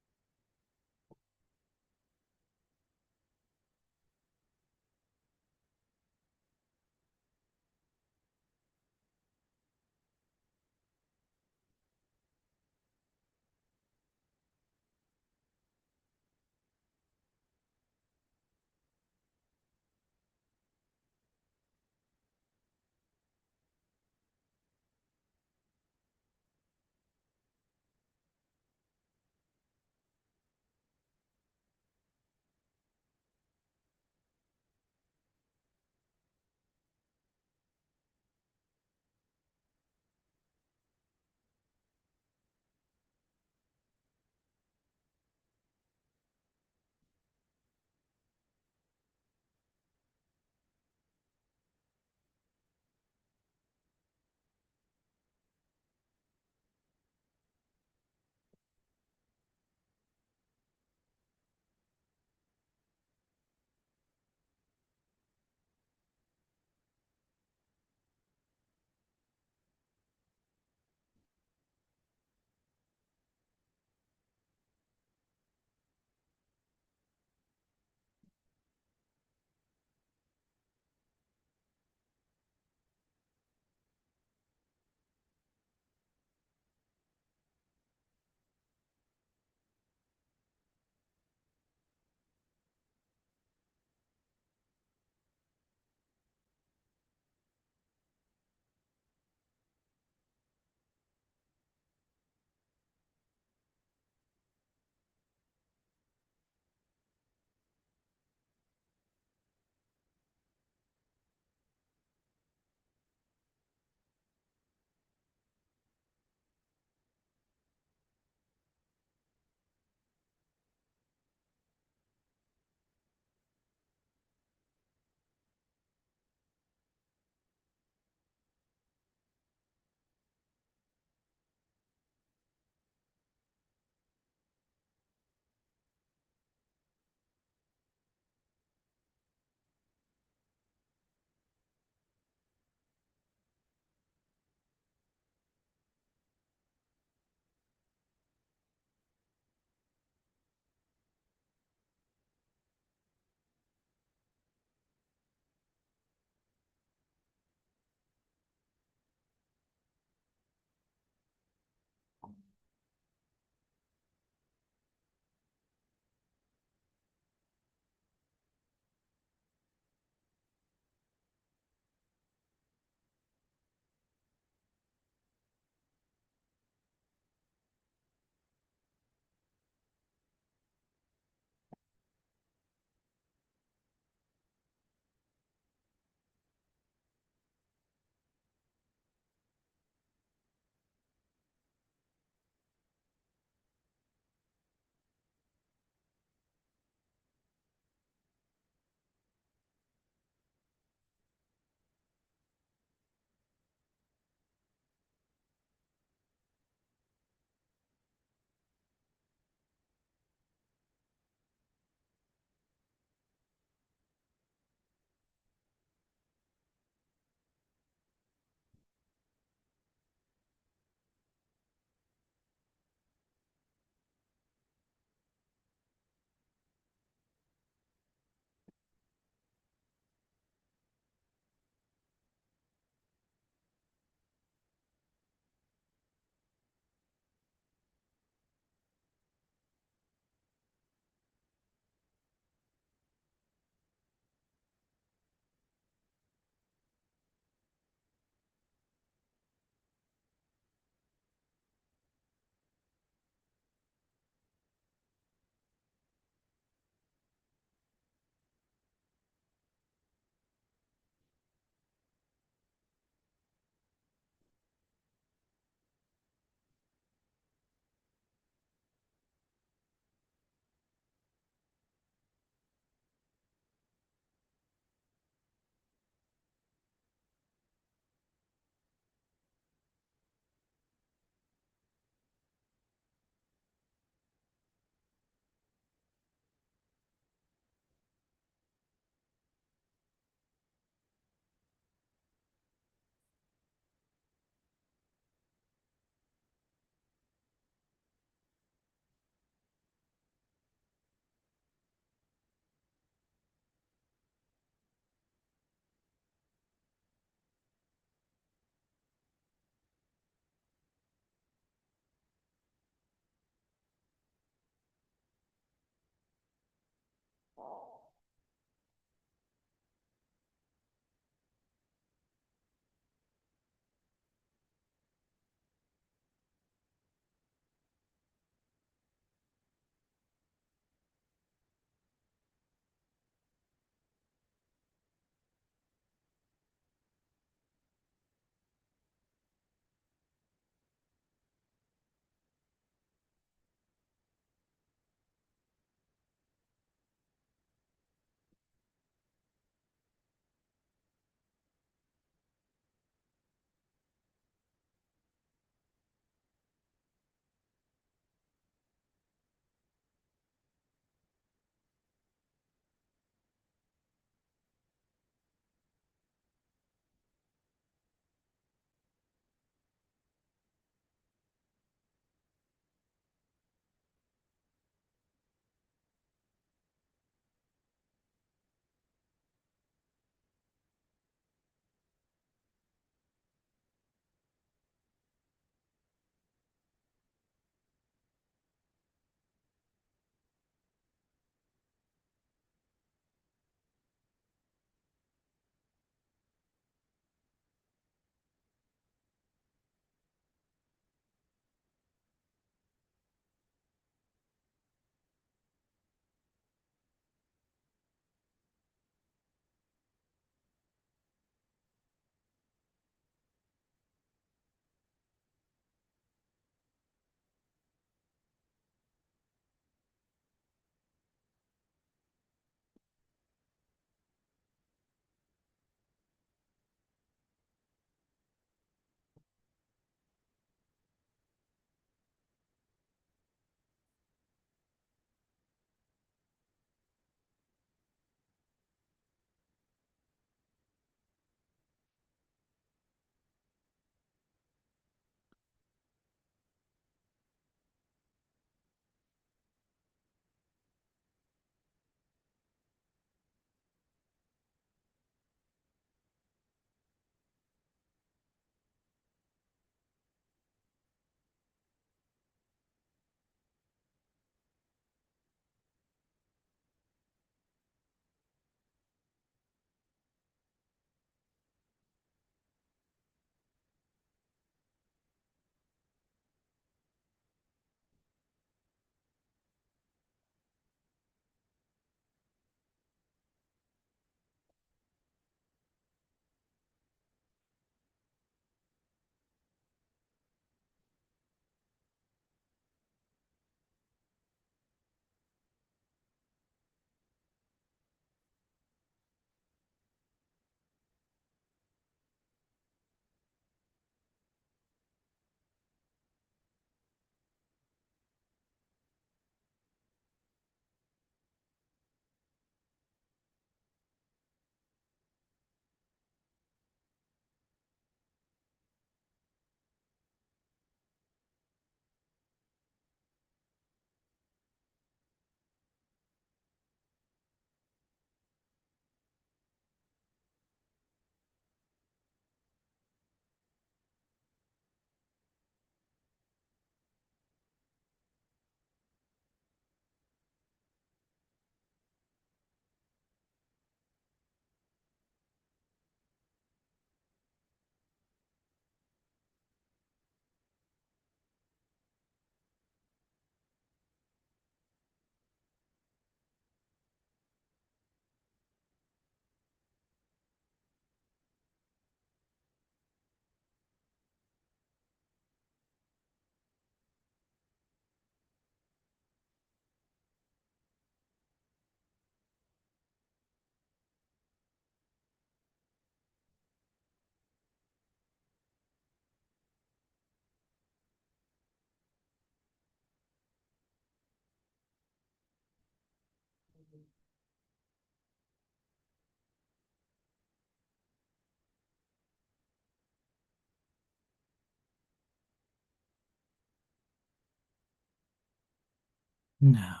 [SPEAKER 1] Now,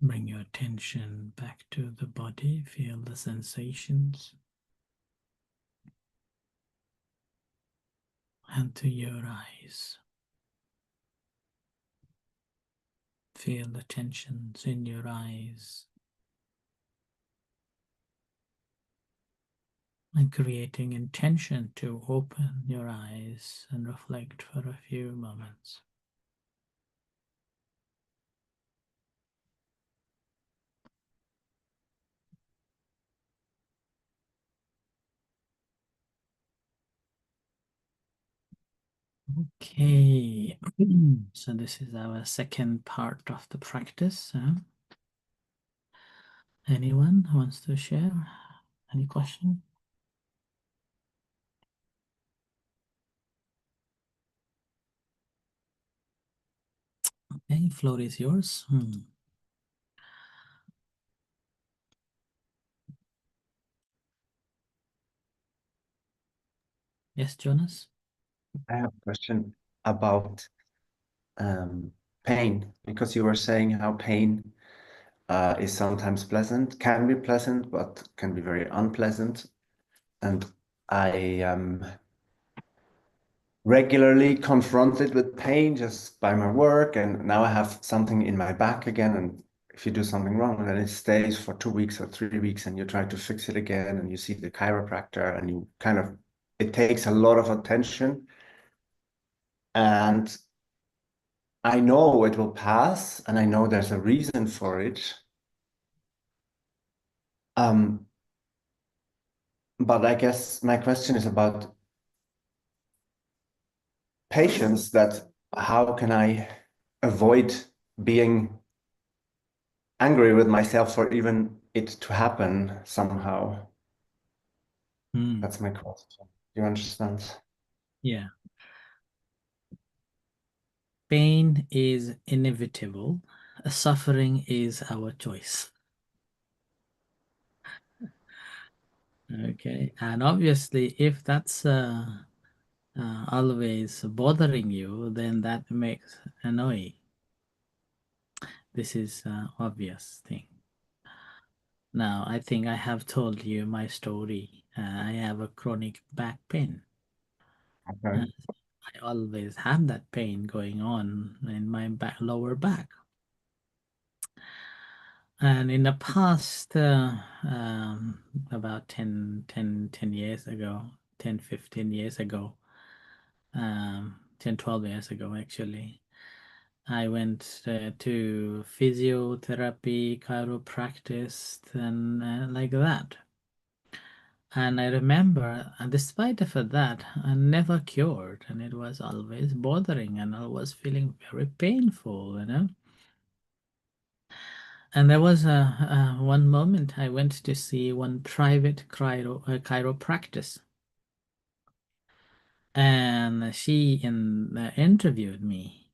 [SPEAKER 1] bring your attention back to the body. Feel the sensations and to your eyes. Feel the tensions in your eyes and creating intention to open your eyes and reflect for a few moments. Okay, so this is our second part of the practice. Anyone wants to share? Any question? Okay, floor is yours. Yes, Jonas?
[SPEAKER 3] I have a question about pain, because you were saying how pain is sometimes pleasant, can be pleasant, but can be very unpleasant. And I am regularly confronted with pain just by my work, and now I have something in my back again. And if you do something wrong, then it stays for 2 weeks or 3 weeks, and you try to fix it again, and you see the chiropractor, and you kind of, it takes a lot of attention. And I know it will pass, and I know there's a reason for it. Um, but I guess my question is about patience, that how can I avoid being angry with myself for even it to happen somehow? That's my question. Do you understand?
[SPEAKER 1] Yeah. Pain is inevitable. Suffering is our choice. Okay. And obviously, if that's always bothering you, then that makes annoying. This is obvious thing. Now, I think I have told you my story. I have a chronic back pain.
[SPEAKER 3] Okay.
[SPEAKER 1] I always have that pain going on in my lower back. And in the past, about 10 years ago, 10, 15 years ago, 10, 12 years ago, actually, I went to physiotherapy, chiropractic, and like that. And I remember, and despite of that, I never cured, and it was always bothering, and I was feeling very painful, you know. And there was one moment I went to see one private chiropractor, and interviewed me.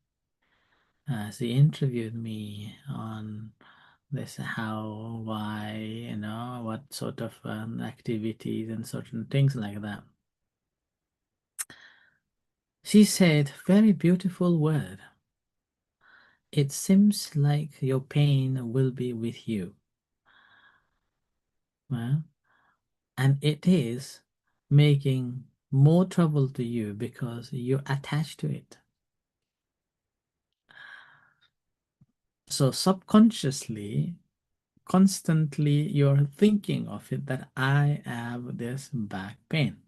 [SPEAKER 1] She interviewed me on this how, why, what sort of activities and certain things like that. She said, very beautiful word. It seems like your pain will be with you. Well, and it is making more trouble to you because you're attached to it. So subconsciously, constantly, you're thinking of it that I have this back pain.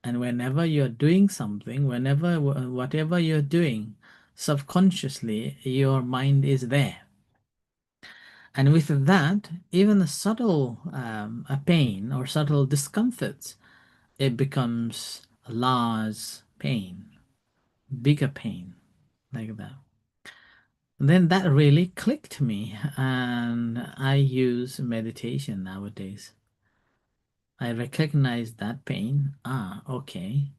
[SPEAKER 1] And whenever you're doing something, whatever you're doing, subconsciously, your mind is there. And with that, even a subtle a pain or subtle discomforts, it becomes a large pain, bigger pain, like that. And then that really clicked me, and I use meditation nowadays. I recognize that pain. Ah, okay,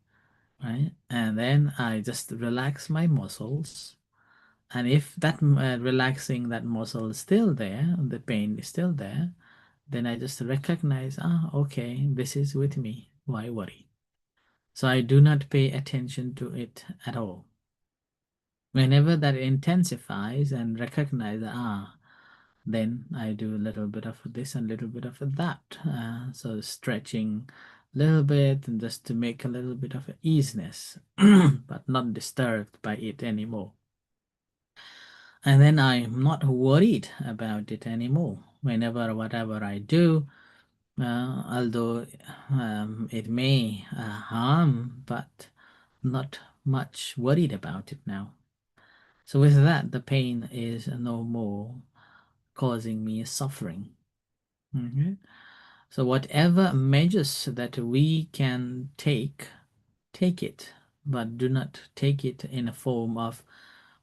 [SPEAKER 1] right? And then I just relax my muscles. And if that relaxing that muscle is still there, the pain is still there, then I just recognize, ah, okay, this is with me. Why worry? So I do not pay attention to it at all. Whenever that intensifies and recognize, then I do a little bit of this and a little bit of that. So stretching a little bit and just to make a little bit of easiness, but not disturbed by it anymore. And then I'm not worried about it anymore. Whenever, whatever I do, although it may harm, but not much worried about it now. So with that, the pain is no more causing me suffering. Okay? So whatever measures that we can take it, but do not take it in a form of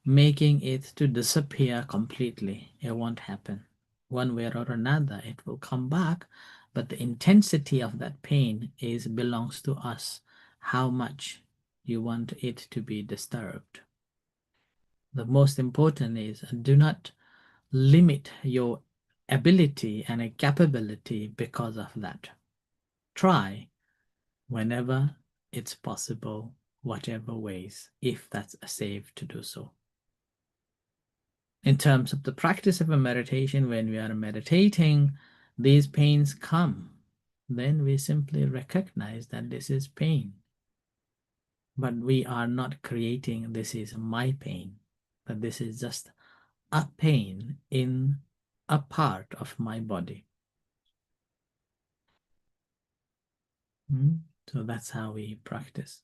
[SPEAKER 1] making it to disappear completely. It won't happen. One way or another, it will come back, but the intensity of that pain belongs to us. How much you want it to be disturbed. The most important is do not limit your ability and a capability because of that. Try whenever it's possible, whatever ways, if that's safe to do so. In terms of the practice of a meditation, when we are meditating, these pains come. Then we simply recognize that this is pain. But we are not creating this is my pain, but this is just a pain in a part of my body. So that's how we practice.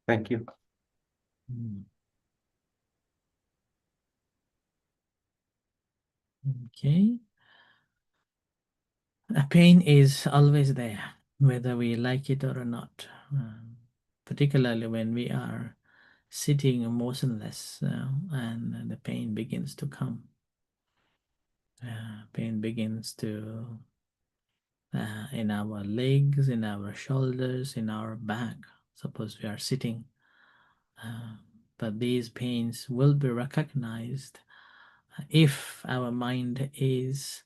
[SPEAKER 3] Thank you.
[SPEAKER 1] Okay. A pain is always there, whether we like it or not, particularly when we are sitting motionless and the pain begins to come. Pain begins to in our legs, in our shoulders, in our back. Suppose we are sitting, but these pains will be recognized if our mind is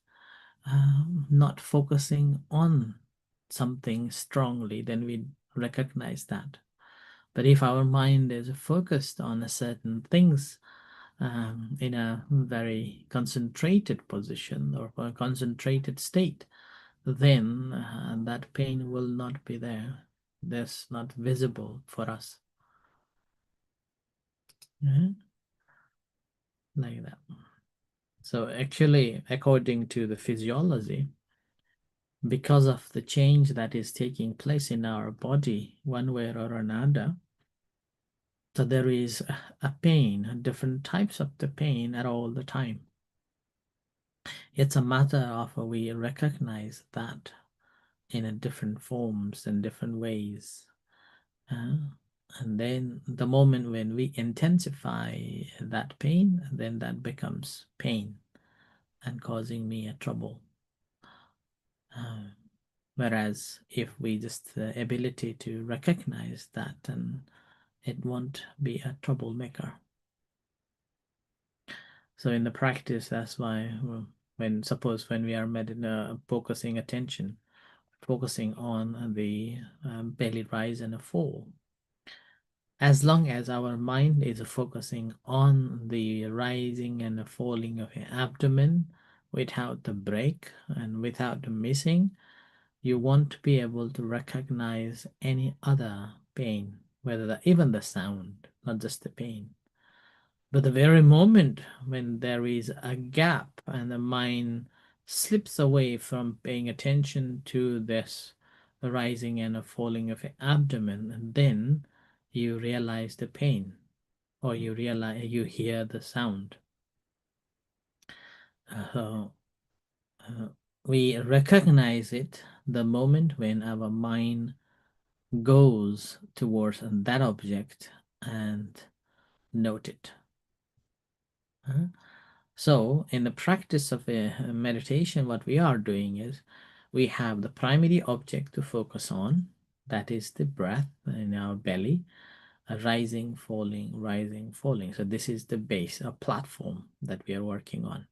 [SPEAKER 1] not focusing on something strongly, then we recognize that. But if our mind is focused on a certain things in a very concentrated position or a concentrated state, then that pain will not be there. That's not visible for us. Like that. So actually, according to the physiology, because of the change that is taking place in our body one way or another, so there is a pain, different types of the pain at all the time. It's a matter of we recognize that in a different forms and different ways. And then the moment when we intensify that pain, then that becomes pain and causing me a trouble. Whereas if we just the ability to recognize that, and it won't be a troublemaker. So in the practice, that's why when we are focusing attention, focusing on the belly rise and a fall, as long as our mind is focusing on the rising and the falling of the abdomen without the break and without the missing, you won't be able to recognize any other pain, whether even the sound, not just the pain. But the very moment when there is a gap and the mind slips away from paying attention to this, the rising and the falling of the abdomen, and then you realize the pain, or you hear the sound. We recognize it the moment when our mind goes towards that object and note it. So in the practice of a meditation, what we are doing is we have the primary object to focus on, that is the breath in our belly, rising, falling, rising, falling. So this is the base, a platform that we are working on.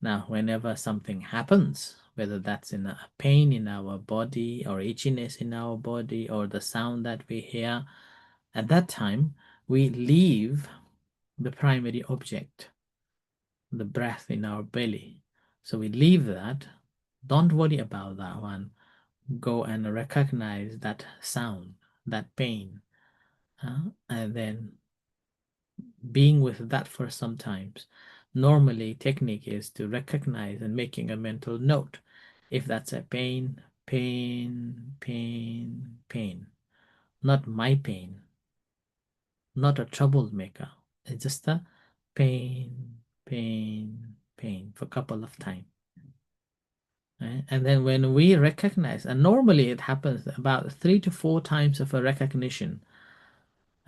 [SPEAKER 1] Now, whenever something happens, whether that's in a pain in our body or itchiness in our body or the sound that we hear, at that time, we leave the primary object, the breath in our belly. So we leave that. Don't worry about that one. Go and recognize that sound, that pain, and then being with that for some times. Normally, technique is to recognize and making a mental note. If that's a pain, pain, pain, pain, not my pain, not a troublemaker. It's just a pain, pain, pain for a couple of times. Right? And then when we recognize, and normally it happens about 3 to 4 times of a recognition,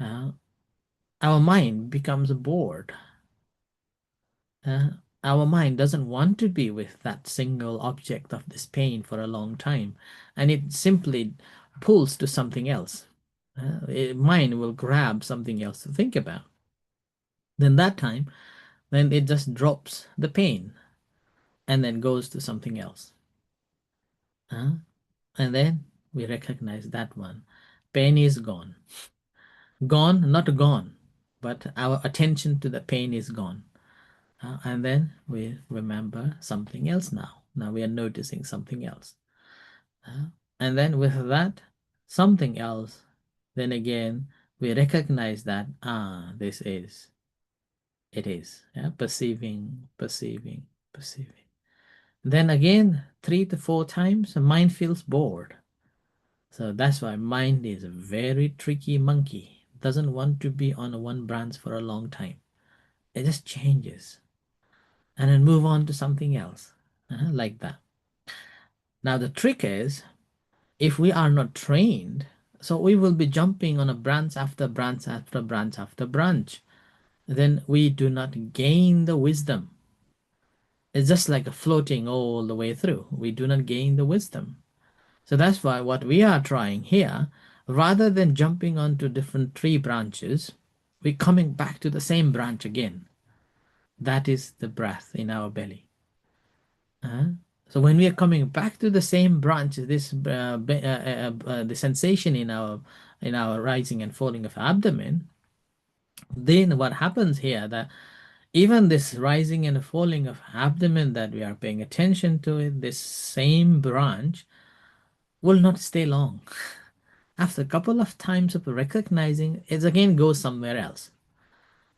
[SPEAKER 1] our mind becomes bored. Our mind doesn't want to be with that single object of this pain for a long time, and it simply pulls to something else. Mind will grab something else to think about. Then that time, then it just drops the pain and then goes to something else. And then we recognize that one. Pain is gone. Gone, not gone, but our attention to the pain is gone. And then we remember something else now. Now we are noticing something else. And then with that, something else, then again, we recognize that, this is, it is. Yeah? Perceiving, perceiving, perceiving. Then again, 3 to 4 times, the mind feels bored. So that's why mind is a very tricky monkey. Doesn't want to be on one branch for a long time. It just changes and then move on to something else, like that. Now the trick is, if we are not trained, so we will be jumping on a branch after branch after branch after branch. Then we do not gain the wisdom. It's just like a floating all the way through. We do not gain the wisdom. So that's why what we are trying here, rather than jumping onto different tree branches, we're coming back to the same branch again. That is the breath in our belly. So when we are coming back to the same branch, this the sensation in our rising and falling of abdomen, then what happens here, that even this rising and falling of abdomen that we are paying attention to it, this same branch will not stay long. After a couple of times of recognizing, it again goes somewhere else.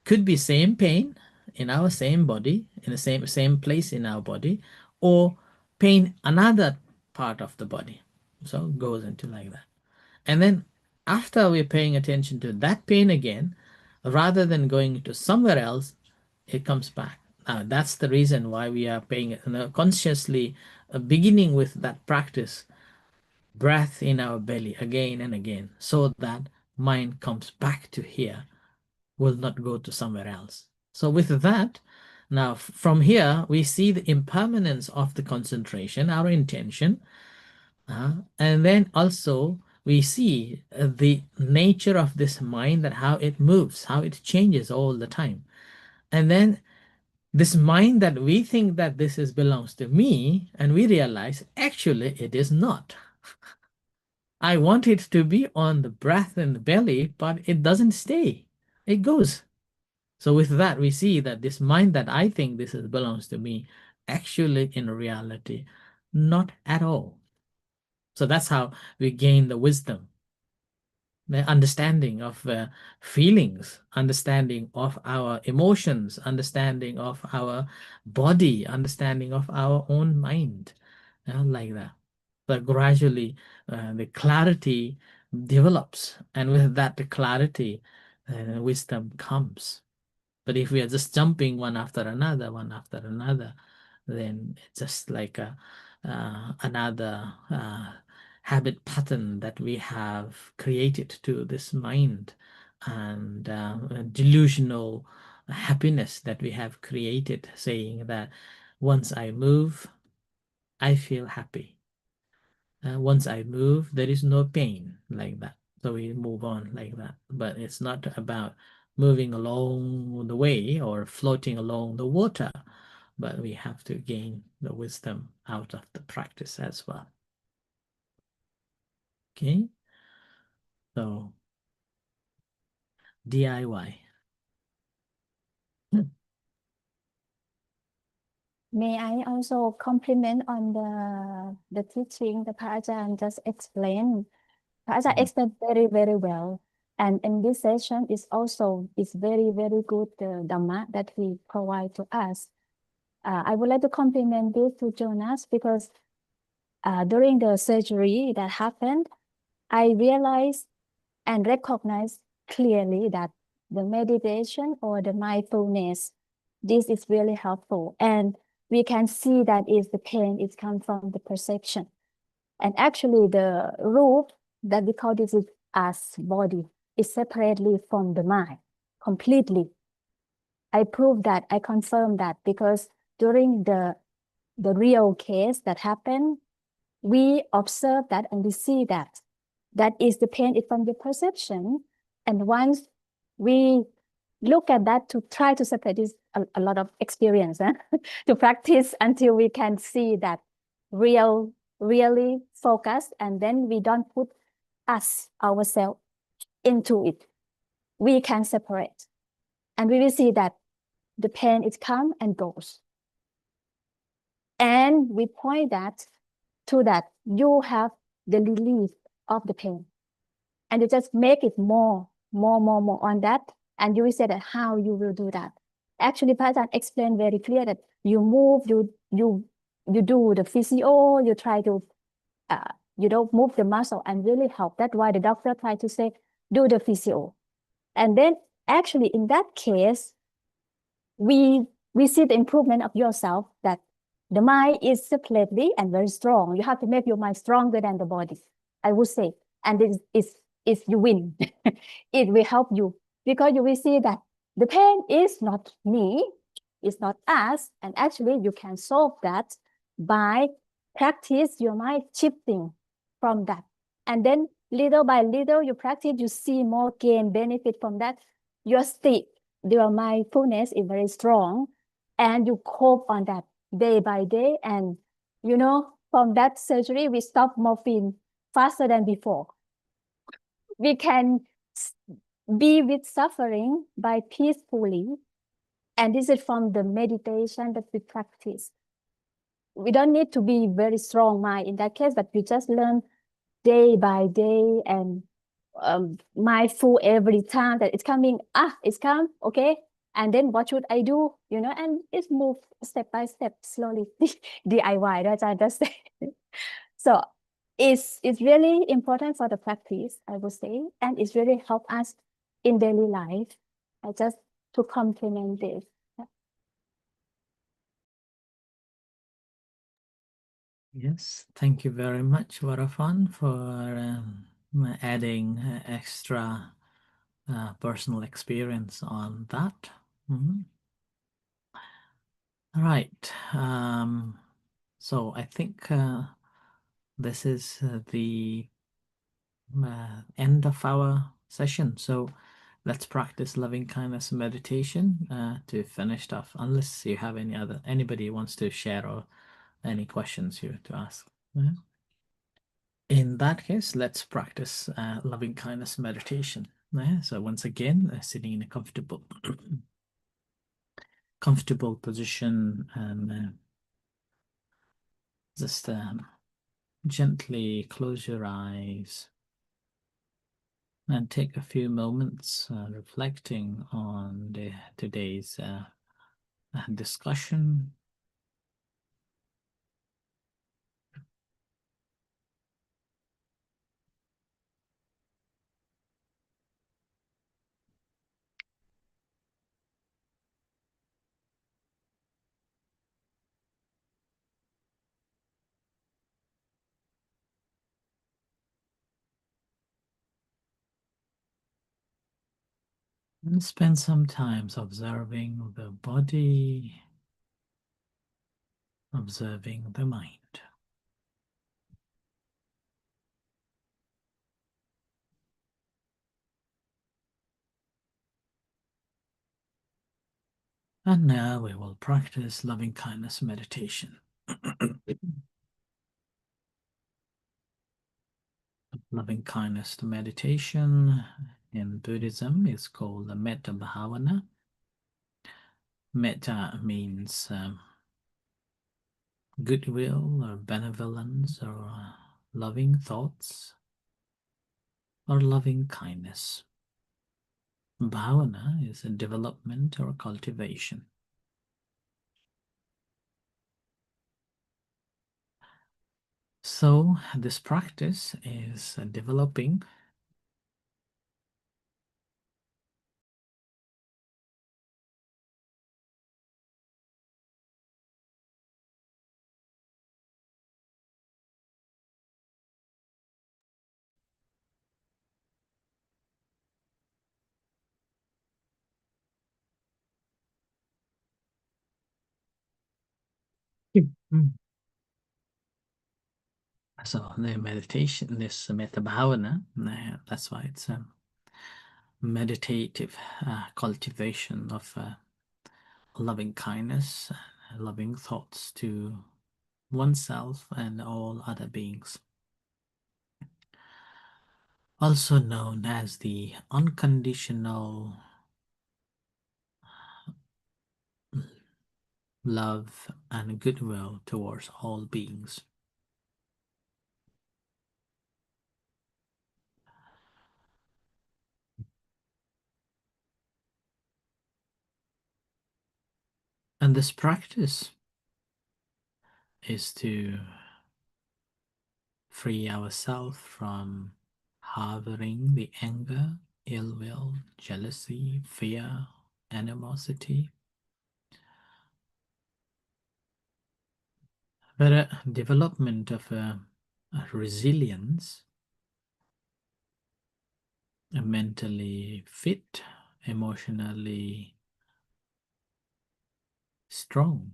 [SPEAKER 1] Could be same pain in our same body, in the same place in our body, or pain another part of the body. So it goes into like that. And then after we're paying attention to that pain again, rather than going to somewhere else, it comes back. Now that's the reason why we are paying consciously, beginning with that practice, breath in our belly again and again, so that mind comes back to here, will not go to somewhere else. So with that, now from here, we see the impermanence of the concentration, our intention, and then also we see the nature of this mind, that how it moves, how it changes all the time. And then this mind that we think that this is belongs to me, and we realize actually it is not. I want it to be on the breath in the belly, but it doesn't stay. It goes. So with that, we see that this mind that I think this is, belongs to me, actually in reality, not at all. So that's how we gain the wisdom, the understanding of feelings, understanding of our emotions, understanding of our body, understanding of our own mind, like that. But gradually, the clarity develops, and with that, the clarity, wisdom comes. But if we are just jumping one after another, then it's just like another habit pattern that we have created to this mind, and a delusional happiness that we have created, saying that once I move, I feel happy. Once I move, there is no pain, like that. So we move on like that. But it's not about moving along the way or floating along the water, but we have to gain the wisdom out of the practice as well. Okay, so DIY.
[SPEAKER 2] May I also compliment on the teaching the Ajahn just explained. Ajahn explained very, very well. And in this session is very, very good Dhamma that he provide to us. I would like to compliment this to Jonas because during the surgery that happened, I realized and recognized clearly that the meditation or the mindfulness, this is really helpful. And we can see that is the pain is come from the perception. And actually the roof that we call this is as body is separately from the mind completely. I proved that, I confirmed that because during the real case that happened, we observe that and we see that is the pain is from the perception. And once we look at that to try to separate this, a lot of experience to practice until we can see that really focused, and then we don't put ourselves into it. We can separate, and we will see that the pain is come and goes. And we point that to that you have the relief of the pain, and you just make it more on that, and you will say that how you will do that. Actually, Pajan explained very clear that you move, you do the physio, you try to move the muscle and really help. That's why the doctor tried to say do the physio, and then actually in that case, we see the improvement of yourself, that the mind is separately and very strong. You have to make your mind stronger than the body, I would say. And this is you win. It will help you because you will see that the pain is not me, it's not us. And actually you can solve that by practice your mind shifting from that. And then little by little you practice, you see more gain benefit from that. Your state, your mindfulness is very strong, and you cope on that day by day. And from that surgery, we stop morphine faster than before. We can be with suffering by peacefully. And this is from the meditation that we practice. We don't need to be very strong mind in that case, but we just learn day by day and mindful every time that it's coming. It's come, okay. And then what should I do? And it's move step by step, slowly. DIY, that's I just say. So it's really important for the practice, I would say, and it's really help us in daily life. I just to complement this.
[SPEAKER 1] Yes, thank you very much, Varafan, for adding extra personal experience on that. All right. So I think this is the end of our session. So let's practice loving kindness meditation to finish off. Unless you have anybody wants to share or any questions you to ask. In that case, let's practice loving kindness meditation. So once again, sitting in a comfortable position, and just gently close your eyes and take a few moments reflecting on today's discussion. And spend some time observing the body, observing the mind. And now we will practice loving kindness meditation. Loving kindness meditation in Buddhism is called the Metta Bhavana. Metta means goodwill or benevolence or loving thoughts or loving kindness. Bhavana is a development or cultivation. So this practice is developing Mm. So the meditation, this metta bhavana, that's why it's a meditative cultivation of loving kindness, loving thoughts to oneself and all other beings. Also known as the unconditional love and goodwill towards all beings. And this practice is to free ourselves from harboring the anger, ill will, jealousy, fear, animosity, but a development of a resilience, a mentally fit, emotionally strong,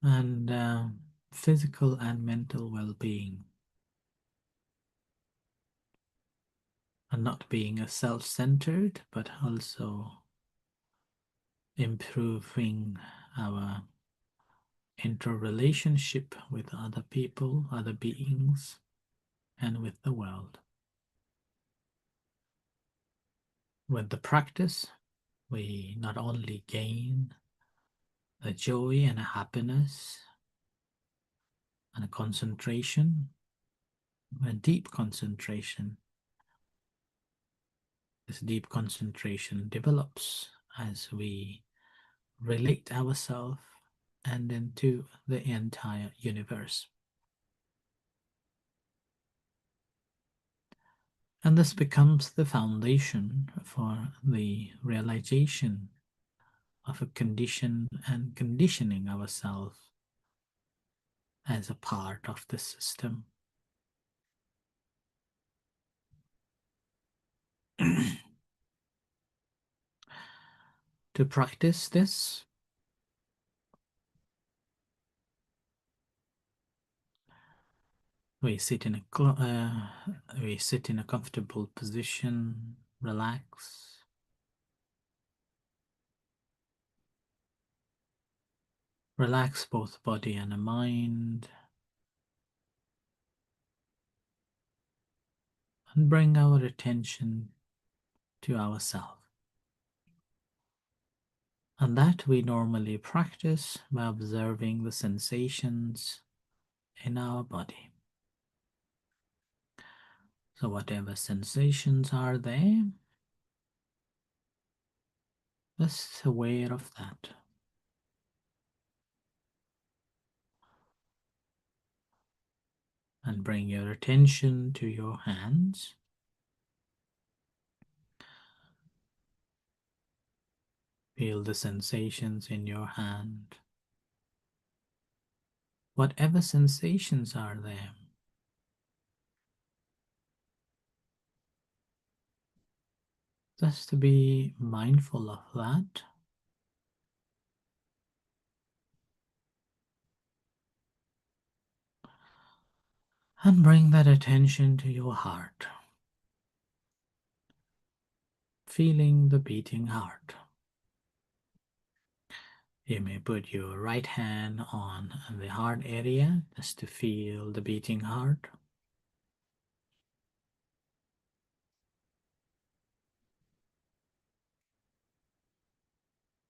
[SPEAKER 1] and physical and mental well-being, and not being a self-centered, but also improving our interrelationship with other people, other beings, and with the world. With the practice, we not only gain the joy and happiness and a concentration, a deep concentration. This deep concentration develops as we relate ourselves and into the entire universe. And this becomes the foundation for the realization of a condition and conditioning ourselves as a part of the system. To practice this, we sit in a comfortable position, relax. Relax both body and mind, and bring our attention to ourselves. And that we normally practice by observing the sensations in our body. So whatever sensations are there, just aware of that. And bring your attention to your hands. Feel the sensations in your hand. Whatever sensations are there, just to be mindful of that. And bring that attention to your heart. feeling the beating heart. You may put your right hand on the heart area just to feel the beating heart.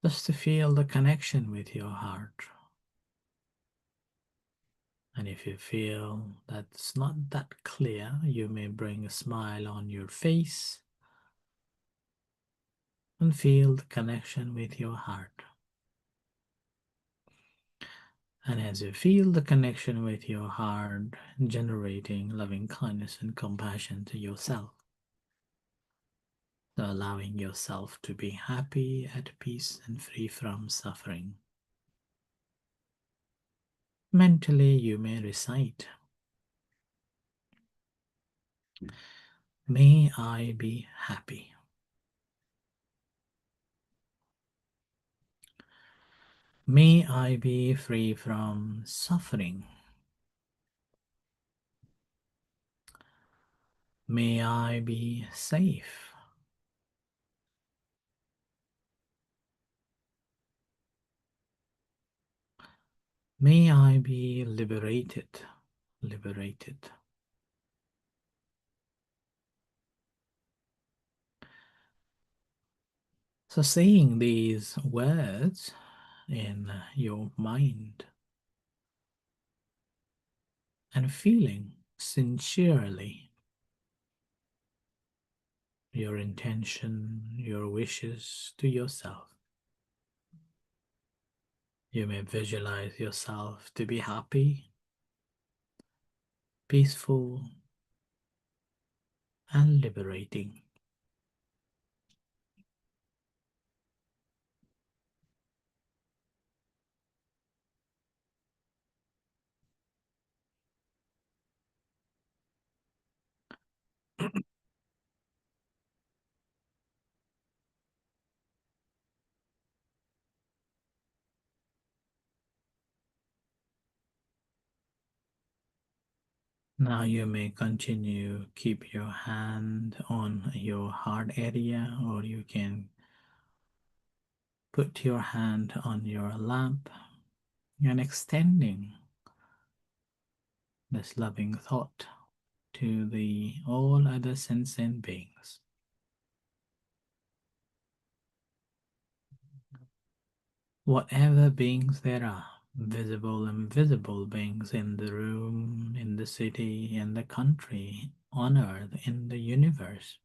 [SPEAKER 1] Just to feel the connection with your heart. And if you feel that's not that clear, you may bring a smile on your face and feel the connection with your heart. And as you feel the connection with your heart, generating loving kindness and compassion to yourself, so allowing yourself to be happy, at peace, and free from suffering. Mentally, you may recite, "May I be happy. May I be free from suffering. May I be safe. May I be liberated, liberated." So saying these words in your mind and feeling sincerely your intention, your wishes to yourself. You may visualize yourself to be happy, peaceful, and liberating. Now you may continue, keep your hand on your heart area, or you can put your hand on your lap and extending this loving thought to the all other sentient beings. Whatever beings there are, visible and invisible beings in the room, in the city, in the country, on earth, in the universe.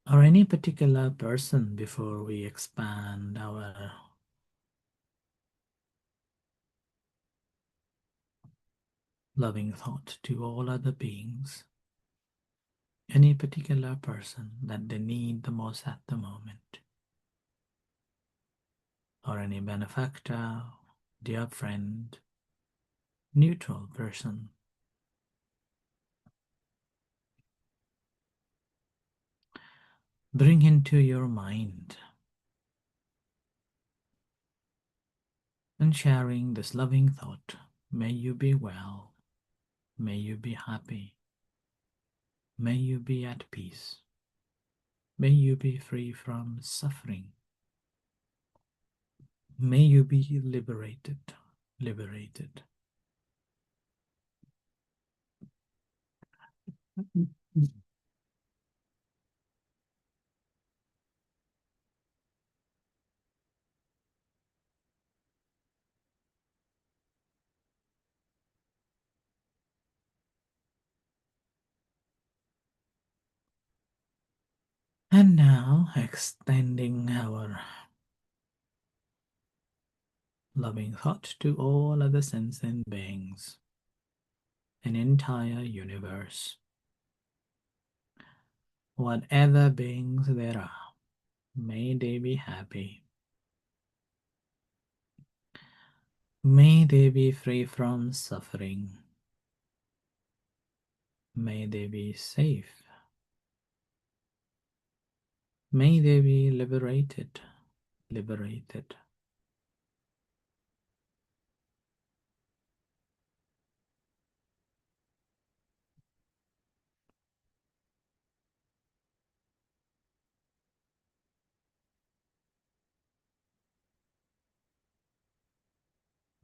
[SPEAKER 1] Or any particular person before we expand our loving thought to all other beings. Any particular person that they need the most at the moment. Or any benefactor, dear friend, neutral person. Bring into your mind and sharing this loving thought. May you be well. May you be happy. May you be at peace. May you be free from suffering. May you be liberated, liberated. And now extending our loving thought to all other sentient beings, an entire universe. Whatever beings there are, may they be happy. May they be free from suffering. May they be safe. May they be liberated, liberated.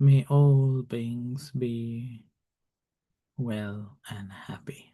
[SPEAKER 1] May all beings be well and happy.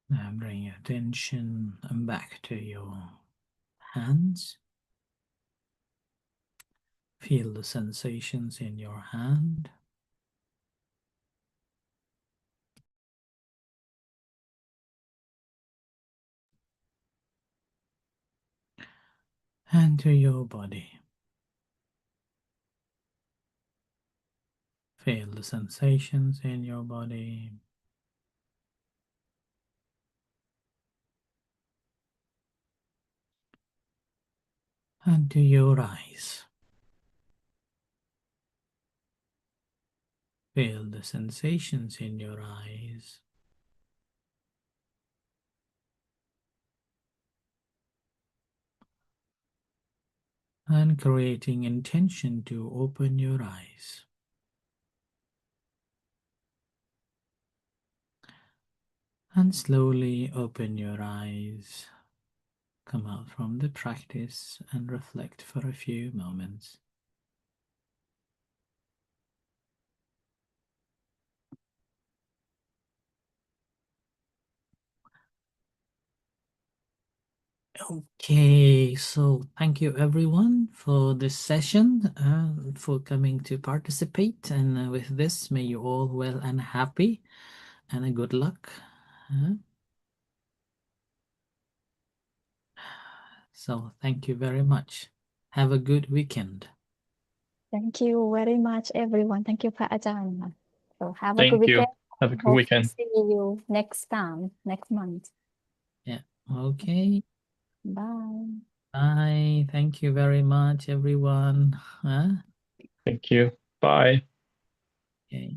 [SPEAKER 1] Now bring your attention back to your hands. Feel the sensations in your hand. And to your body. Feel the sensations in your body. And to your eyes. Feel the sensations in your eyes. And creating intention to open your eyes. And slowly open your eyes. Come out from the practice and reflect for a few moments. Okay, so thank you everyone for this session, for coming to participate. And with this, may you all well and happy, and a good luck. So thank you very much. Have a good weekend.
[SPEAKER 2] Thank you very much, everyone. Thank you, Pak Ajahn. So have a good
[SPEAKER 4] Thank you.
[SPEAKER 2] weekend.
[SPEAKER 4] Have a good
[SPEAKER 2] Hope to
[SPEAKER 4] weekend.
[SPEAKER 2] see you next time, next month.
[SPEAKER 1] Yeah. Okay.
[SPEAKER 2] Bye.
[SPEAKER 1] Bye. Thank you very much, everyone.
[SPEAKER 4] Thank you. Bye.
[SPEAKER 1] Okay.